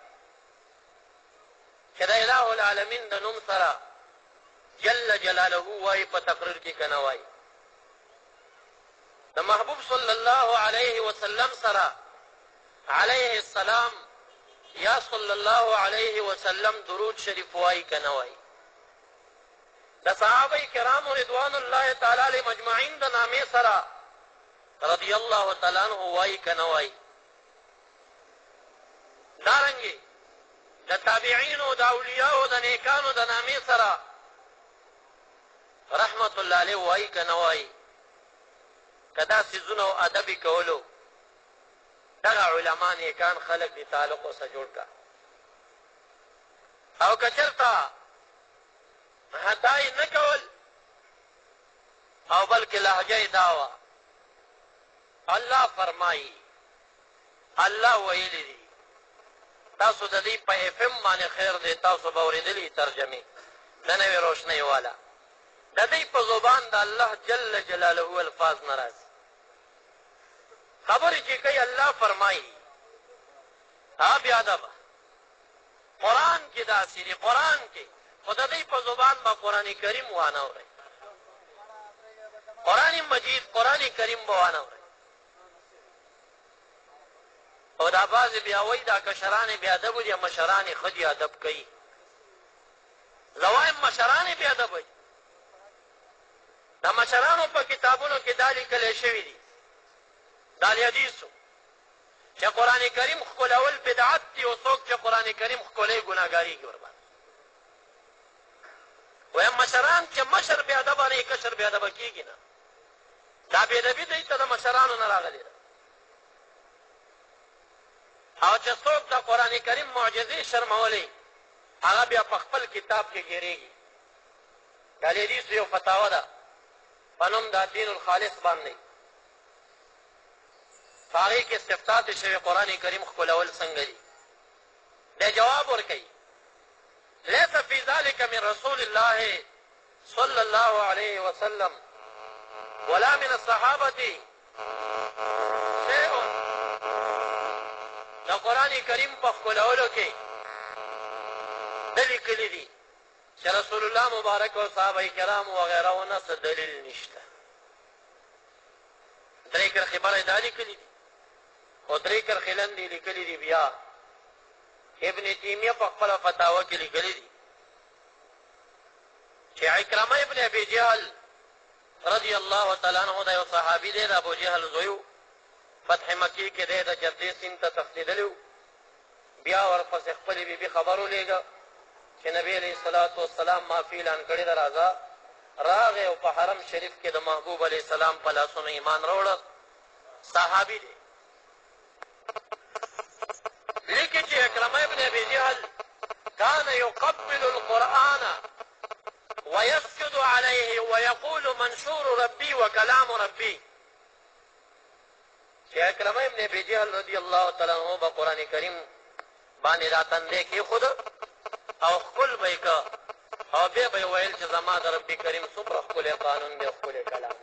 چې د اله العالمین د نوم سره جل جلاله وایي په تقریر کې که نه وایي. د محبوب صلی الله علیه وسلم سره علیه السلام یا صلی الله علیه وسلم درود شریف وایي که نه وایي. د صحابه کرامو رضوان الله تعالی علیهم اجمعین د نامې سره رضی الله تعالی عنه وایي که نه وایي. دارنګې د تابعینو د اولیاءو د نیکانو د نامې سره رحمت الله علیه وایي که نه وایي. که دا څیزونه او ادب یې کولو دغه علما نیکان خلک دې تعلق ورسره جوړ کړه. او که چېرته دا یې نه کول او بلکې لهجه یې دا وه الله فرمایي، الله ویلي دي. تاسو د دې په اف ام باندې خیر دی، تاسو به اورېدلي ترجمې د نوې روشنۍ والا. د دې په زبان د الله جل جلاله الفاظ نه راځي. خبرې چې کوي الله فرمایي بیا ده به قرآن کې داسې دي. قرآن کې خو د دې په زبان به قرآن کریم وانه اورئ، قرآن مجید قرآن کریم به وانه اورئ. او دا بعضې بیا وایي دا کشران بې ادبو دي، مشران یې ښه دي ادب کوي. زه وایم مشران یې بې ادبه دي. د مشرانو په کتابونو کې دا لیکلی شوي دي، دا حدیثو چې قرآن کریم ښکلول بدعت دي، او څوک چې قرآن کریم ښکلی ګناهګارېږي ورباندې. وایم مشران چې مشر بې ادبه نه کشر بې ادبه کېږي نه. دا بې ادبي دوی ته د مشرانو نه راغلې ده. او چې څوک د قرآن کریم معجزې شرمولی هغه بیا په خپل کتاب کې ګیرېږي. دا حدیثو یو فتاوه ده په نوم د دین الخالص باندې، په هغې کې استفتاء ته شوې قرآن کریم ښکلول څنګه دي. دی جواب ورکوي لیس فی ذلک من رسول الله صلی الله علیه وسلم ولا من الصحابة شیء قرآن کریم په ښکلولو کې دا لیکلي دي چې رسول الله مبارک او صحابه کرامو وغیرهو نه څه دلیل نشته. درې کرښې بره دا لیکلي دي او درې کرښې لاندې لیکلي دي بیا ابن تیمیه په خپله فتاوه کې لیکلي دي چې عکرمه ابن ابي جهل رضی الله تعالی عنه دا یو صحابي دی د ابو جهل زوی فتح مکې کې دی د جدې سیند ته تښتېدلی بیا ورپسې خپلې بیبي خبر ولېږه چې نبی علیه الصلاة والسلام معافي اعلان کړې ده راځه راغی او په حرم شریف کې د محبوب علیه السلام په لاسونو ایمان راوړه صحابي دی لیکي چې اکرمه ابن ابي جهل كان يقبل القرآن ويسجد عليه ويقول منشور ربي وكلام ربي چې اکرمه ابن ابي جهل رضی الله تعالی عنہ په قرآن کریم باندې را تندی کېښود او ښکل به یې که او بیا به یې ویل چې زما د رب کریم څومره ښکلی قانون دی ښکلی کلام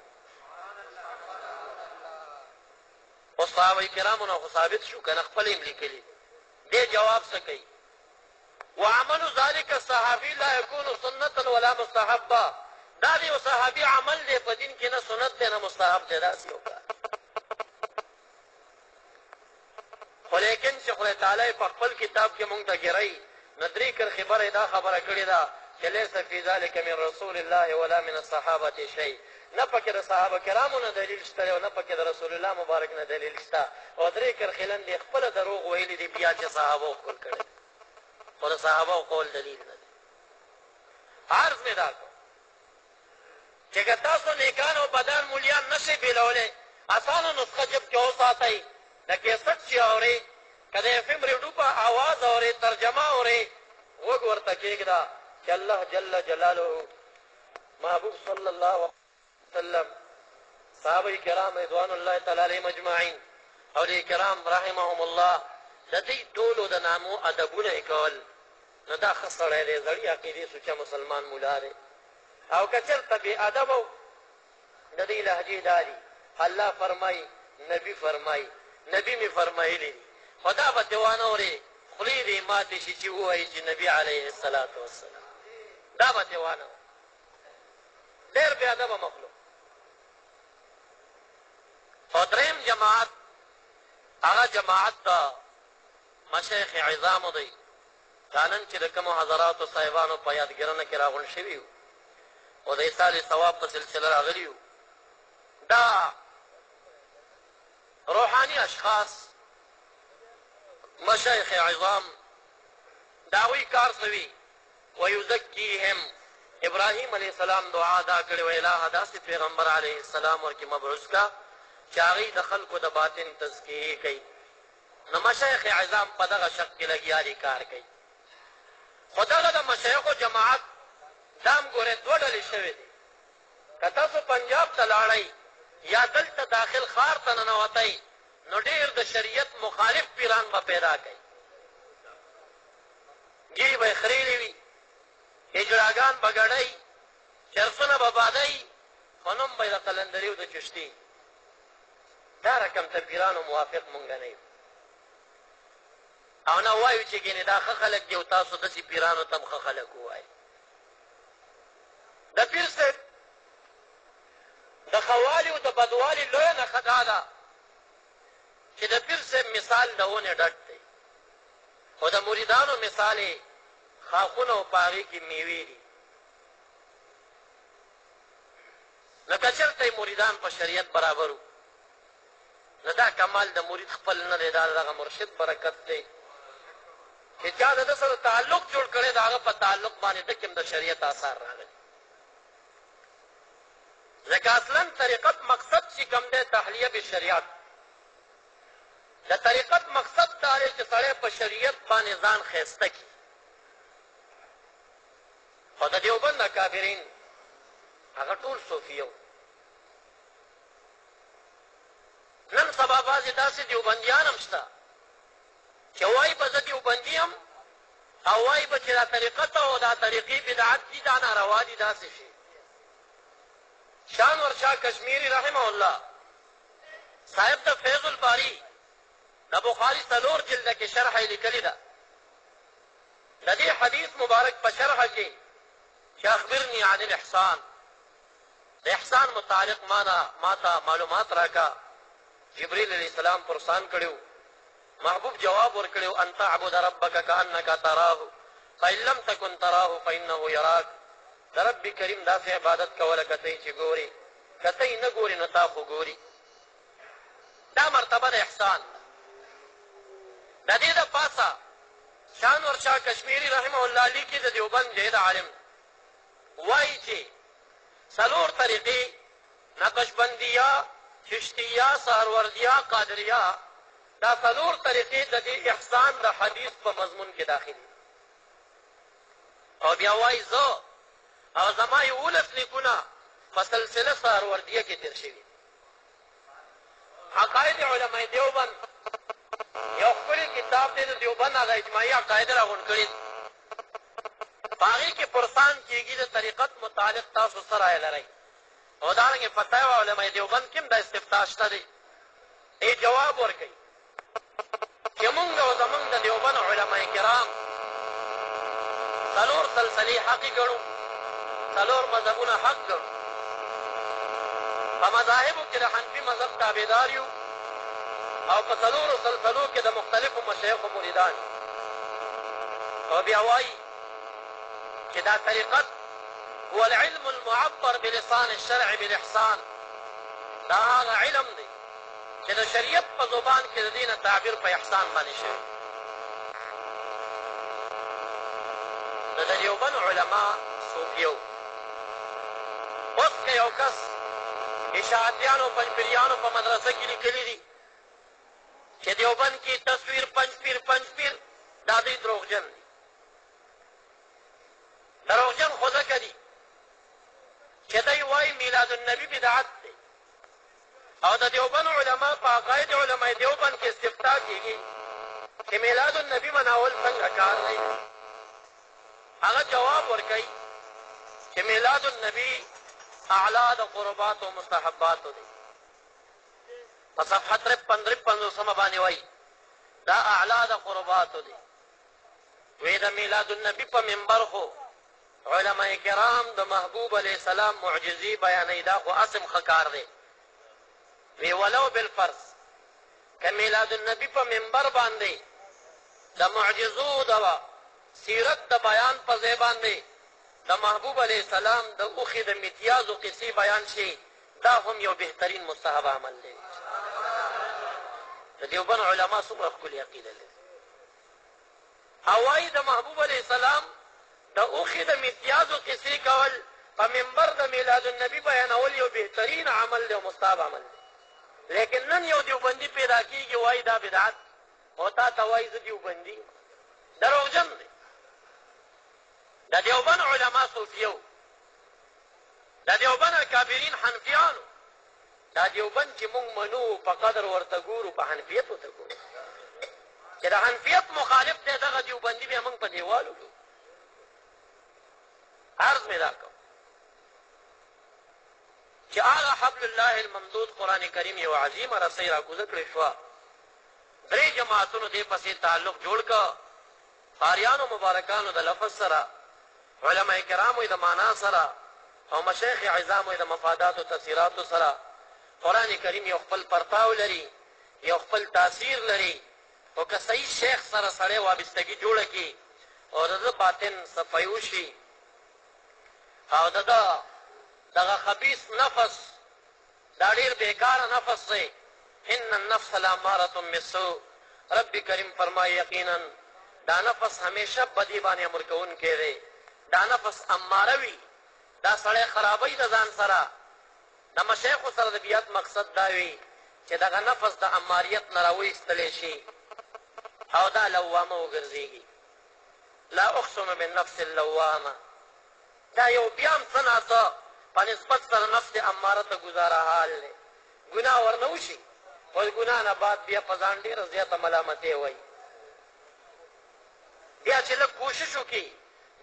اوس صحابه کرامو نه خو ثابت شو که نه خپل یې لیکلي دې جواب څه کوي وعمل ذلك الصحابي لا يكون سنة ولا مستحبا دا دی یو صحابي عمل دی په دین کې نه سنت دی نه مستحب دی داسې یو کار خو لیکن چې خدای تعالی په خپل کتاب کې مونږ ته ګرایي نو درې کرښې بره دا خبره کړې ده چې لیس فی ذلک من رسول الله ولا من الصحابة شیء نه پکې د صحابه کرامو نه دلیل شته او نه پکې د رسول الله مبارک نه دلیل شته او درې کرښې لاندې خپله دروغ ویلي دي بیا چې صحابو ښکل کړی خو د صحابو قول دلیل نه دی عرض مې دا کړو چې که تاسو نیکان او بدان مولیان نشئ بېلولی اسانه نسخه جب کې وساتئ د کیسټ چې اورئ که د اف ام ریډیو په آواز اورئ ترجمه اورئ غوږ ورته کېږده چې الله جل جلاله محبوب صلی الله علیه وسلم صحابه کرام رضوان الله تعالی علیهم اجمعین اولیاء کرام رحمهم الله د دې ټولو د نامو ادبونه یې کول نو دا ښه سړی دی زړې عقیدې سوچه مسلمان مولا دی او که چېرته بې ادبه و د دې لهجې دا دي الله فرمایي نبي فرمایي نبي مې فرمایلي دي خو دا به ترې وانهورې خولې دې ماتې شي چې ووایي چې نبي علیه الصلاة والسلام دا به ترې وانهورې ډېر بې ادبه مخلوق او درېیم جماعت هغه جماعت د مشایخ عظامو دی دا نن چې د کومو حضراتو صاحبانو په یادګرنه کې راغونډ شوي وو او د ایصال ثواب په سلسله راغلي وو دا روحاني اشخاص مشایخ عظام د هغوی کار څه وي ویزکیهم ابراهیم علیه السلام دعا دا کړې وه الهه داسې پیغمبر علیه السلام ورکې مبعوث کا چې هغوی د خلکو د باطن تزکیې کوي نو مشایخ عظام په دغه شق کې لګیا دي کار کوي خو دغه د مشایخو جماعت دا هم ګورئ دوه ډلې شوې دي که تاسو پنجاب ته لاړئ یا دلته داخل ښار ته ننوتئ نو ډېر د شریعت مخالف پیران به پیدا کوي ګیرې به یې خریلې وي اجراګان به ګډئ چرسونه به بادئ خو نوم به یې د قلندري او د چشتي دا رقم ته پیرانو موافق مونږ نه یو او نه وایو چې ګینې دا ښه خلک دي او تاسو داسې پیرانو ته هم ښه خلک ووایئ د پیر صاحب د ښهوالي او د بدوالي لویه نښه دا ده چې د پیر صاحب مثال د ونې ډډ دی خو د مریدانو مثال یې خاخونه او په هغې کې میوې دي نو که چېرته یې مریدان په شریعت برابر وو نو دا کمال د مرید خپل نه دی دا دغه مرشد برکت دی چې چا د ده سره تعلق جوړ کړی د هغه په تعلق باندې ده کې هم د شریعت آثار راغلي ځکه اصلا طریقت مقصد چې کوم دی تحلیه بالشریعت د طریقت مقصد دا دی چې سړی په شریعت باندې ځان ښایسته کړي خو د دیوبند اکابرین هغه ټول صوفیه وو نن سبا بعضې داسې دیوبندیان هم شته چې وایي به زه دیوبندي یم او وایي به چې دا طریقت او دا طریقې بدعت دي دا ناروا دي داسې شي شانور شاه کشمیری رحمه الله صاحب د فیض الباری د بخاري 4 جلده کې شرح یې لیکلې ده. د دې حدیث مبارک په شرحه کې چې اخبرني عن الاحسان، د احسان متعلق ما ته معلومات راکا. جبريل علیه السلام پرسان کړو، محبوب جواب ورکړو ان تعبد ربك كأنك تراه فإن لم تكن تراه فإنه يراك. د رب کریم داسې عبادت کوله کته چې ګوري، کته یې نه ګوري نو تا خو ګوري. دا مرتبه د احسان. د دې د پاسه شانور شاه کشمیری رحمه الله لیکي د دیوبند جهید عالم وایي چې 4 طریقې نقشبندیه، چشتیه، سهروردیه، قادریه، دا 4 طریقې د دې احسان د حدیث په مضمون کې داخلي. او بیا وایي زه او زما 11 لیکونه په سلسله سهروردیه کې تېر شوي. عقاید علماء دیوبند یو ښکلی کتاب دی د دیوبند هغه اجماعي عقاید راغونډ کړي دي. په هغې کې پرسان کېږي د طریقت متعلق تاسو څه رایه لرئ. او دارنګې فتاوی علماء دیوبند کې هم دا استفتاء شته دی. ای جواب ورکوي چې مونږ او زمونږ د دیوبند علماء کرام 4 سلسلې حقې ګڼو، 4 مذهبونه حق ګڼو. په مذاهبو کې د حنفي مذهب تابعدار یو او په 4 سلسلو کې د مختلفو مشایخو مریدان. او بیا وایي چې دا طریقت هو العلم المعبر بلسان الشرع بالاحسان. دا هغه علم دی چې د شریعت په زبان کې د دې نه تعبیر په احسان باندې شوی. د دیوبند علما صوفیو اوس که یو کس اشاعتیانو پنجپیریانو په مدرسه کې لیکلي دي چې دیوبند کې تصویر پنجپیر دا دوی دروغجن دي. دروغجن خو ځکه دي چې دی وایي میلاد النبي بدعت دی. او د دیوبند علما په عقاید علماء دیوبند کې استفتاء کېږي چې میلاد النبي مناول څنګه کار دی. هغه جواب ورکوي چې میلاد النبي اعلی د قربات و مستحباتو دی. په صفحه 53 باندې وایي دا اعلی د قرباتو دی. وی د میلاد النبي په منبر خو علماء کرام د محبوب علیه السلام معجزې بیانوي، دا خو اسم ښه کار دی. وی ولو بالفرض که میلاد النبي په منبر باندې د معجزو د سیرت د بیان په ځای باندې د محبوب علیه السلام د اوښې د امتیازو قصې بیان شي، دا هم یو بهترین مستحب عمل دی. د دیوبند علما څومره ښکلې عقیده لري. او وایي د محبوب علیه السلام د اوښې د امتیازو قصې کول په منبر د میلاد النبي بیانول یو بهترین عمل دی او مستحب عمل دی. لیکن نن یو دیوبندي پیدا کېږي وایي دا بدعت او تا ته وایي زه دیوبندي یم. دروغجن دی. د دیوبند علما صوفیو، د دیوبند اکابرین حنفیانو، دا دیوبند چې مونږ منو په قدر ورته ګورو په حنفیت ورته ګورو. چې د حنفیت مخالف دی دغه دیوبندي بیا مونږ په دیوال وګورو. عرض مې دا کوم چې هغه حبل الله الممدود قرآن کریم یو عظیمه رسۍ راکوزه کړې شوه. 3 جماعتونو دې پسې تعلق جوړ که، قاریانو مبارکانو د لفظ سره، علماء کرامو د معنا سره، او مشایخ عظامو د مفادات و تفسیراتو سره. قرآن کریم یو خپل پرتاو لري، یو خپل تاثیر لري. او که صحیح شیخ سره سړی وابستګي جوړه کړي او د ده باطن صفایي وشي او د ده دغه خبیث نفس دا ډېر بېکاره نفس دی. ان النفس لامارة بالسوء. رب کریم فرمایي یقینا دا نفس همیشه بدی باندې امر کوونکی دی. دا نفس اماره وي، دا سړی خرابوي د ځان سره. د مشایخو سره د بیعت مقصد دا وي چې دغه نفس د اماریت نه راوایستلی شي او دا لوامه وګرځېږي. لا اقسم بالنفس اللوامه. دا یو بیا هم څه ناڅه په نسبت سره نفس اماره ته ګزاره حال دی. ګناه ورنه وشي خو د ګناه نه بعد بیا په ځان ډېره زیاته ملامتې وایي. بیا چې لږ کوشش وکړي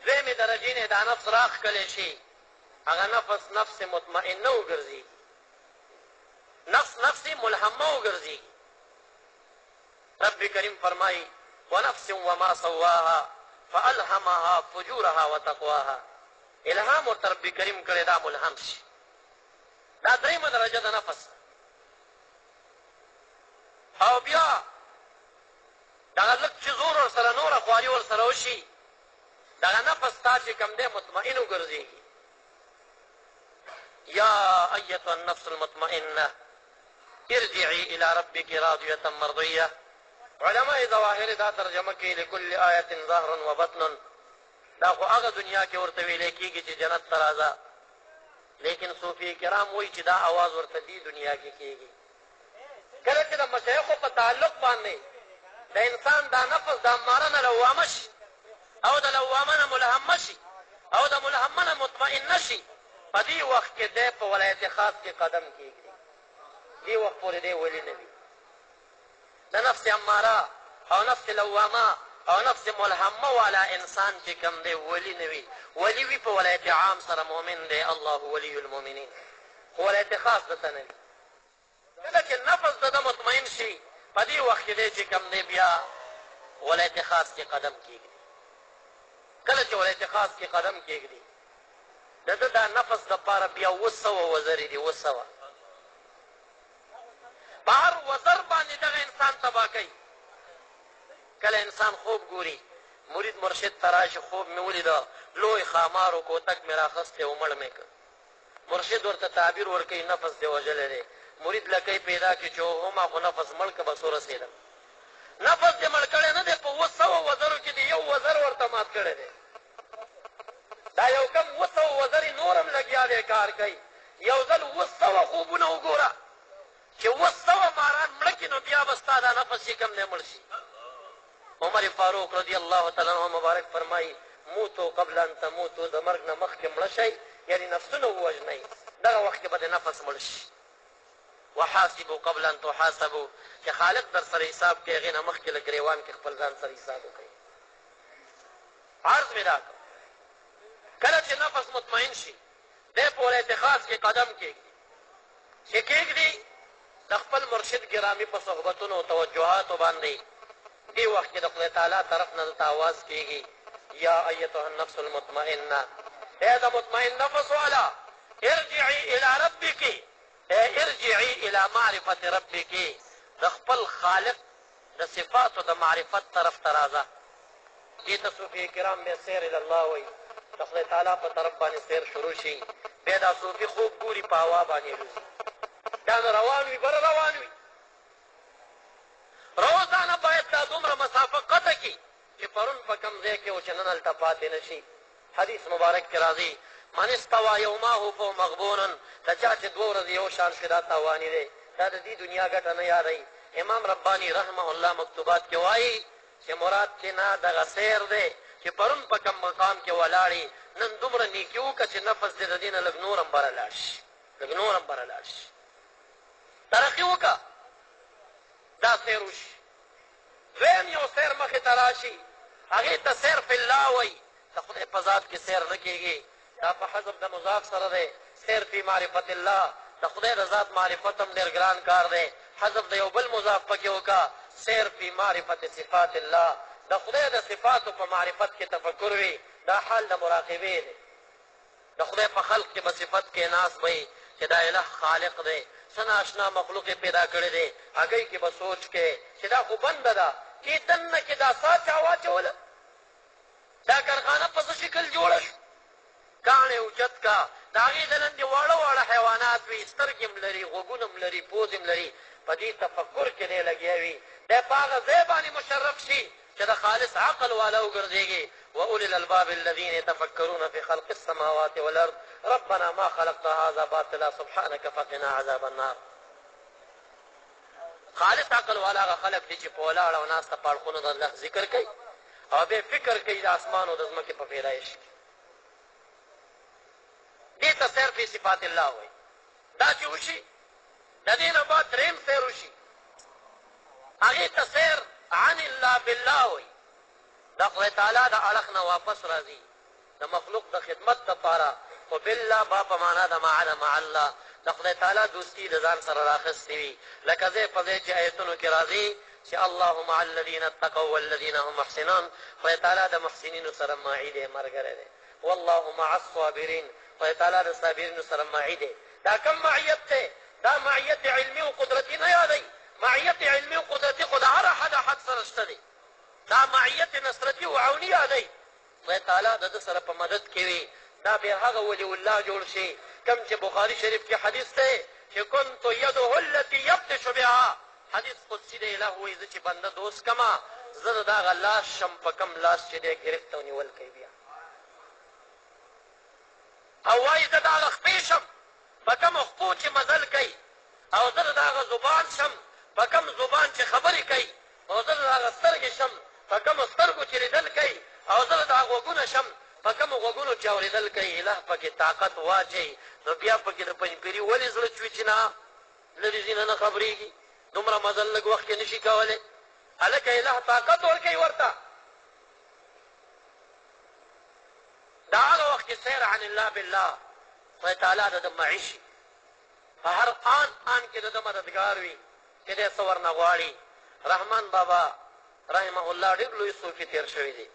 دویمې درجې نه دا نفس راښکلی شي، هغه نفس مطمئنه وګرځي، نفس ملهمه وګرځي. رب کریم فرمائی ونفس وما سواها فالهمها فجورها وتقواها. الهام ورته رب کریم کړی دا ملهم شي. دا دریمه درجه د نفس. او بیا دغه لږ چې زور ورسره نوره خواري ورسره وشي دغه نفس تا چې کوم دی مطمئن وګرځېږي. یا ایتها النفس المطمئنه ارجعي الى ربك راضیة مرضیه. علماء ظواهر دا ترجمه کوي لکل آیة ظاهر و بطن. دا خو هغه دنیا کې ورته ویلی کېږي چې جنت ته راځه، لیکن صوفي کرام وایي چې دا آواز ورته دې دنیا کې کېږي. کله چې د مشایخو په تعلق باندې د انسان دا نفس د اماره نه لوامه شي او د لوامه نه ملهمه شي او د ملهمه نه مطمئنه شي، په دې وخت کې دی په ولایت خاص کې قدم کېږدي. دې وخت پورې دی ولي نه وي. د نفس اماره او نفس لوامه او نفس ملهمه والا انسان چې کوم دی ولی نه وي. ولی وي په ولایت عام سره مؤمن دی، الله ولی المؤمنین، خو ولایت خاص دته نه وي. کله چې نفس د ده مطمئن شي په دې وخت کې دی چې کوم دی بیا ولایت خاص کې قدم کېږدي. کله چې ولایت خاص کې قدم کېږدي د ده دا نفس دپاره بیا 200 وزرې دي. 200 په هر وزر باندې دغه انسان تباه کوي. کله انسان خوب ګوري، مرید مرشد ته راشي، خوب مې ولیده لوی خامار و کوتک مې راخستی و مړ مې کړ. مرشد ورته تعبیر ورکوي نفس دې وژلی دی. مرید لکۍ پیدا کړي چې هما خو نفس مړ که بس ورسېدم. نفس دې مړ کړی نه دی، په 200 وزرو کې دې یو وزر ورته مات کړی دی. دا یو کم 200 وزرې نورم لګیا دی کار کوي. یو ځل 200 خوبونه وګوره چې 200 ماران مړه کړي نو بیا به ستا دا نفس چې کوم دی مړ شي. عمر فاروق رضی الله تعالی عنہ مبارک فرمایي موتو قبل ان تموتو، د مرګ نه مخکې مړه شئ، یعنې نفسونه ووژنئ، دغه وخت کې به د نفس مړ شي. وحاسبوا قبل ان تحاسبوا، چې خالق در سره حساب کوي هغې نه مخکې له ګریوان کې خپل ځان سره حساب وکړئ. عرض مې دا کله چې نفس مطمئن شي دی په ولایت خاص کې قدم کېږدي. چې کېږدي د خپل مرشد ګرامي په صحبتونو او توجهاتو باندې دې وخت کې د خدای تعالی طرف نه دلته آواز کېږي یا ایتها النفس المطمئنه، ای د مطمئن نفس والا ارجعي الى ربک، ارجعي الى معرفت ربک، د خپل خالق د صفاتو د معرفت طرف ته راځه. دې ته صوفي کرام بیا سیر الله وایي. د خدای تعالی په طرف باندې سیر شروع شي، بیا دا صوفي خوب ګوري په هوا باندې الوزي. دا نه روان وي بره روان وي. روزانه باید دا دومره مسافه قطع کړي چې پرون په کوم ځای کې و چې نن هلته پاتې نه شي. حدیث مبارک کې راځي من استوى یوماه فهو مغبون، د چا چې 2 ورځې یو شان شي دا تاواني دی، دا د دې دنیا ګټه نه یادوي. امام رباني رحمه الله مکتوبات کې وایي چې مراد چې نه دغه سیر دی چې پرون په کوم مقام کې ولاړې، نن دومره نیکي وکړه چې نفس دې د دې نه لږ نور هم بره لاړ شي، لږ نور هم بره لاړ شي، ترقي وکړه، دا سیر وشي. دویم یو سیر مخې ته راشي، هغې ته سیر فی الله وایي. د خدای په ذات کې سیر نه کېږي، دا په حذف د مضاف سره دی. سیر فی معرفت الله، د خدای د ذات معرفت هم ډېر ګران کار دی، حذف د یو بل مضاف پکې وکړه. سیر فی معرفت صفات الله، د خدای د صفاتو په معرفت کې تفکر وي، دا حال د مراقبې دی. د خدای په خلق کې به صفت کې ناس وي چې دا اله خالق دی، څه ناشنا مخلوق یې پیدا کړی دی، هګۍ کې به سوچ کې چې دا خو بنده ده، چې دننه کې دا سا چا واچوله، دا کارخانه په څه شکل جوړه شو، کاڼې اوچت کا، د هغې د لاندې واړه واړه حیوانات وي، سترګې هم لري، غوږونه هم لري، پوز هم لري، په دې تفکر کې دی لګیا وي. دی په هغه ځای باندې مشرف شي چې د خالص عقل والا وګرځېږي. واولي الالباب الذين يتفكرون في خلق السماوات والارض ربنا ما خلقت هذا باطلا سبحانك فقنا عذاب النار. خالص عقل والا هغه خلق دي چې په ولاړه او ناسته په اړخونو د الله ذکر کوي او بیا فکر کوي د اسمان او د ځمکې په پیدایش کې. دې ته سیر فی صفات الله وایي. دا چې وشي د دې نه بعد درېیم سیر وشي، هغې ته سیر عن الله بالله وایي. د خدای تعالی د اړخ نه واپس راځي د مخلوق د خدمت دپاره، خو بالله با په معنا د مع الله، د خدای تعالی دوستي د ځان سره راخستې وي. لکه ځای په ځای چې ایتونو کې راځي چې الله مع الذین اتقوا والذین هم محسنون. خدای تعالی د محسنینو سره ماعی دی، ملګری دی. والله مع الصابرین، خدای تعالی د صابرینو سره ماعی دی. دا کوم معیت دی؟ دا معیت علمي او قدرتي نه یادوي. معیت علمي او قدرتي خو د هر احد سره شته دی. دا معیت نصرتي او عوني یادوي. خدای تعالی د ده سره په مدد کې وي. دا بیا هغه ولی الله جوړ شي کوم چې بخاري شریف کې حدیث دی چې كنت یده التي یبطش بها. حدیث قدسي دی، الهه وایي زه چې بنده دوست کما زه د دغه لاس شم په کوم لاس چې دی ګرفت او نیول کوي بیا، او وایي زه د هغه خپې شم په کوم خپو چې مزل کوي، او زه د هغه زبان شم په کوم زبان چې خبرې کوي، او زه د هغه سترګې شم په کومو سترګو چې لیدل کوي، او زه د هغه غوږونه شم په کومو غوږونو چې اورېدل کوي. اله پکې طاقت واچوي نو بیا پکې د پنجپیري ولې زړه چوي چې نه لرې ځي نه خبرېږي، دومره مزل لږ وخت کې نشي کولی. هلکه اله طاقت ورکوي ورته. دا هغه وخت کې سیر عن الله بالله خدای تعالی د ده معي شي، په هر آن کې د ده مددګار وي چې دی څه ورنه غواړي. رحمان بابا رحمه الله ډېر لوی صوفي تېر شوي دي.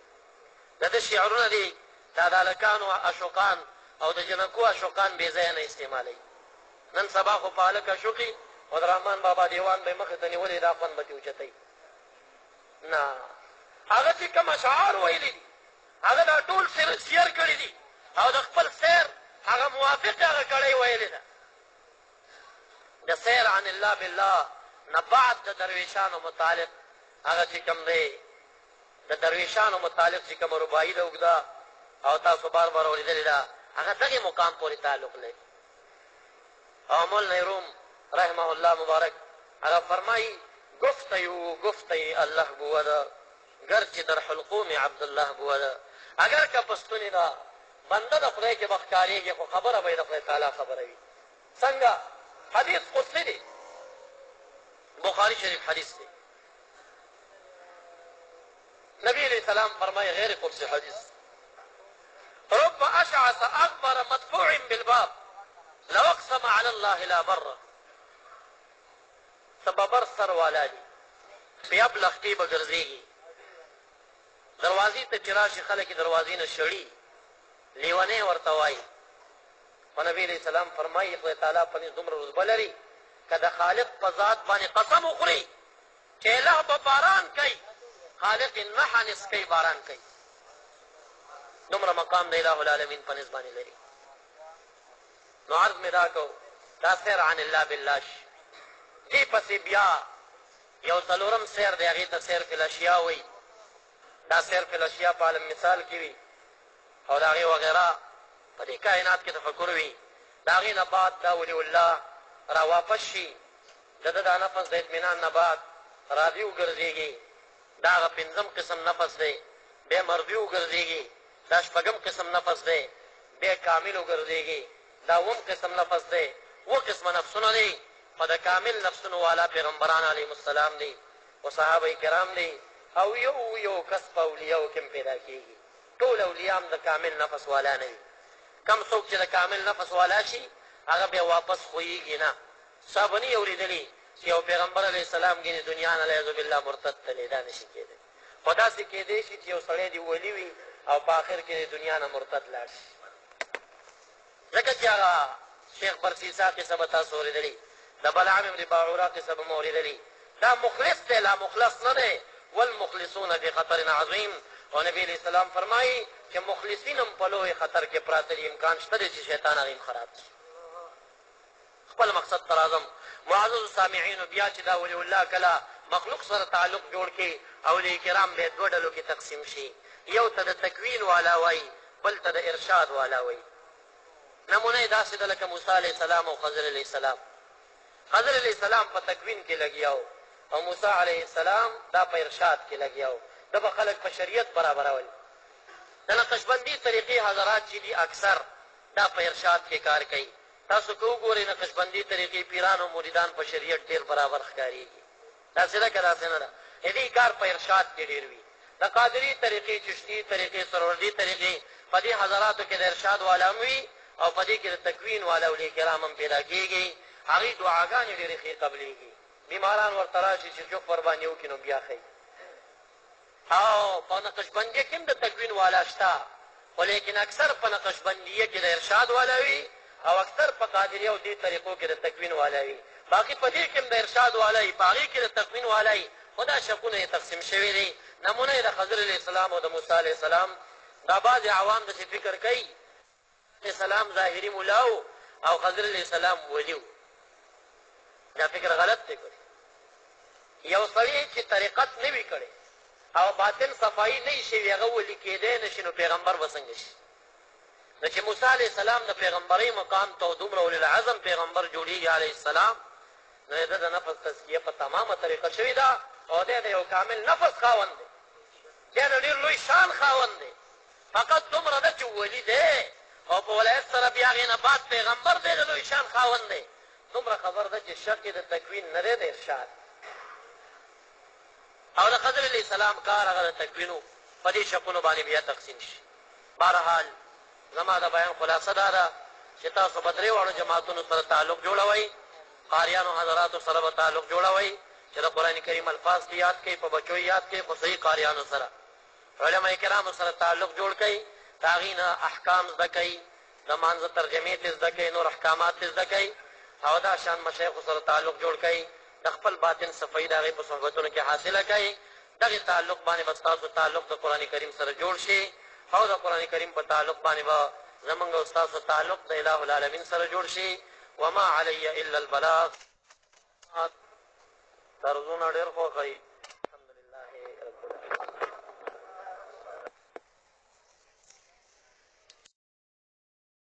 د ده شعرونه دي دا د هلکانو اشوقان او د جنکو اشوقان بې ځایه نه استعمالوي. نن سبا خو په هلک اشوقي او د رحمان بابا دیوان به یې مخې ته نیولې دا خوند به ترې اوچتوي. نه، هغه چې کوم اشعار ویلي دي هغه دا ټول سیر کړي دي او د خپل سیر هغه موافق هغه کړی ویلې ده. د سیر عن الله بالله نه بعد د درویشانو متعلق هغه چې کوم دی د درویشانو متعلق چې کومه رباعي ده اوږده او تاسو بار بار اورېدلې ده هغه دغې مقام پورې تعلق لري. او مولانا روم رحمه الله مبارک هغه فرمایي گفته الله بوده گرچه در حلقوم عبدالله بوده. اگر که پښتونې ده بنده د خدای کې به ښکارېږي خو خبره به یې د خدای تعالی خبره وي. څنګه؟ حدیث قدسي دی، بخاري شریف حدیث دی. نبی علیہ السلام فرمایي غیر قدسي حدیث رب اشعث اغبر مدفوع بالباب لو اقسم على الله لا بره. سببر سر والا دي بیا بلختې به ګرځېږي، دروازې ته چې راشي خلک یې دروازې نه شړي، لیونی ورته وایي. خو نبي علیه السلام فرمایي خدای تعالی په نس دومره رتبه لري که د خالق په ذات باندې قسم وخوري چې اله به باران کوي، خالق یې نهه نس کوي باران کوي. دومره مقام د اله العالمین په نس باندې لري. نو عرض مې دا کو دا سیر عن الله بالله شي. دې پسې بیا یو څلورم سیر دی هغې ته سیر فی الاشیا وایي. دا سیر فی الاشیا په عالم مثال کې وي او د هغې وغیره په دې کائنات کې تفکر وي. د هغې نه بعد دا ولي الله را واپس شي، د ده دا نفس د اطمینان نه بعد راضي وګرځېږي. دا هغه پنځم قسم نفس دی. بیا مرضي وګرځېږي، دا شپږم قسم نفس دی. بیا کامل وګرځېږي، دا اووم قسم نفس دی. اووه قسمه نفسونه دی خو د کامل نفسونو والا پیغمبران علیهم السلام دی او صحابه کرام دی او یو کس په اولیاو کې هم پیدا کېږي. ټول اولیاء هم د کامل نفس والا نه وي. کم څوک چې د کامل نفس والا شي هغه بیا واپس خویږي نه. صحابه نه اورېدلي چې یو پیغمبر علیه السلام ګینې دنیا نه علیاذ بالله مرتد تللی، دا نشي کېدی. خو داسې کېدی شي چې یو سړی دې ولي وي او په آخر کې د دنیا نه مرتد لاړ شي. ځکه چې هغه شیخ برسیسا قصه به تاسو اورېدلي، د بلعام ابن باعوره قصه به مو اورېدلي. دا مخلص دی، لا مخلص نه دی. والمخلصون فی خطر عظیم. او نبی علیه السلام فرمایي چې مخلصین هم په لوی خطر کې پراته دي، امکان شته دی چې شیطان هغې خراب کړي. خپل مقصد ته راځم. معززو سامعینو، بیا چې دا ولي الله کله مخلوق سره تعلق جوړ کړي اولیاء کرام به دوه ډلو کې تقسیم شي. یو ته د تکوین والا وایي، بل ته د ارشاد والا وایي. نمونه یې داسې ده لکه موسی علیه السلام او خضر علیه السلام. خضر علیه السلام په تکوین کې لګیا و او موسی علیه السلام دا په ارشاد کې لګیا و. ده به خلک په شریعت برابرول. د نقشبندي طریقې حضرات چې دي اکثر دا په ارشاد کې کار کوي. تاسو که وګورئ نقشبندي طریقې پیران او مریدان په شریعت ډېر برابر ښکارېږي. داسې ده که داسې نه ده؟ دې کار په ارشاد کې ډېر وي. د قادري طریقې، چشتي طریقې، سروردي طریقې په دې حضراتو کې د ارشاد والا هم وي او په دې کې د تکوین والا اولیاء کرام هم پیدا کېږي. هغې دعاګانې ډېرې ښې قبلېږي. بیماران ورته راشي چې چوک ورباندې وکړي نو بیا ښایي. او په نقشبندیه کې هم د تکوین والا شته، خو لیکن اکثر په نقشبندیه کې د ارشاد والا وي او اکثر په قادریه او دې طریقو کې د تکوین والا وي. باقي په دې کې هم د ارشاد والا وي، په هغې کې د تکوین والا وي، خو دا شکونه یې تقسیم شوي دي. نمونه یې د خضر علیه السلام او د موسی علیه السلام. دا بعضې عوام داسې فکر کوي علیه السلام ظاهري ملا و او خضر علیه السلام ولي و. دا فکر غلط دی. یو سړی چې طریقت نه وي کړی او باطن صفایي نه وي شوي هغه ولي کېدی نه شي، نو پیغمبر به څنګه شي؟ نو چې موسی علیه السلام د پیغمبرۍ مقام ته دومره اولوالعزم پیغمبر جوړېږي علیه السلام، نو د ده د نفس تزکیه په تمامه طریقه شوې ده او دی د یو کامل نفس خاوند دی، دی د ډېر لوی شان خاوند دی. فقط دومره ده چې ولي دی او په ولایت سره بیا هغې نه بعد پیغمبر دی د لوی شان خاوند دی. دومره خبر ده چې شک یې د تکوین نه دی، د ارشاد. او د خضر علیه السلام کار هغه د تکوین و، په دې شکونو باندې بیا تقسیم شي. بهرحال زما د بیان خلاصه دا ده چې تاسو به درې واړو جماعتونو سره تعلق جوړوئ، قاریانو حضراتو سره به تعلق جوړوئ چې د قرآن کریم الفاظ کې یاد کړئ، په بچو یاد کړئ، خو صحیح قاریانو سره علما کرامو سره تعلق جوړ کړئ، د هغې نه احکام زده کړئ، د مانځه ترجمې ترې زده کړئ، نور احکامات ترې زده کړئ، او دا شان مشایخو سره تعلق جوړ کړئ، د خپل باطن صفایي د هغې په صحبتونو کې حاصله کړئ. دغې تعلق باندې به ستاسو تعلق د قرآن کریم سره جوړ شي او د قرآن کریم په تعلق باندې به زمونږ او ستاسو تعلق د اله العالمین سره جوړ شي. وما علی الا البلاغ. طرزونه ډېر خوښوي.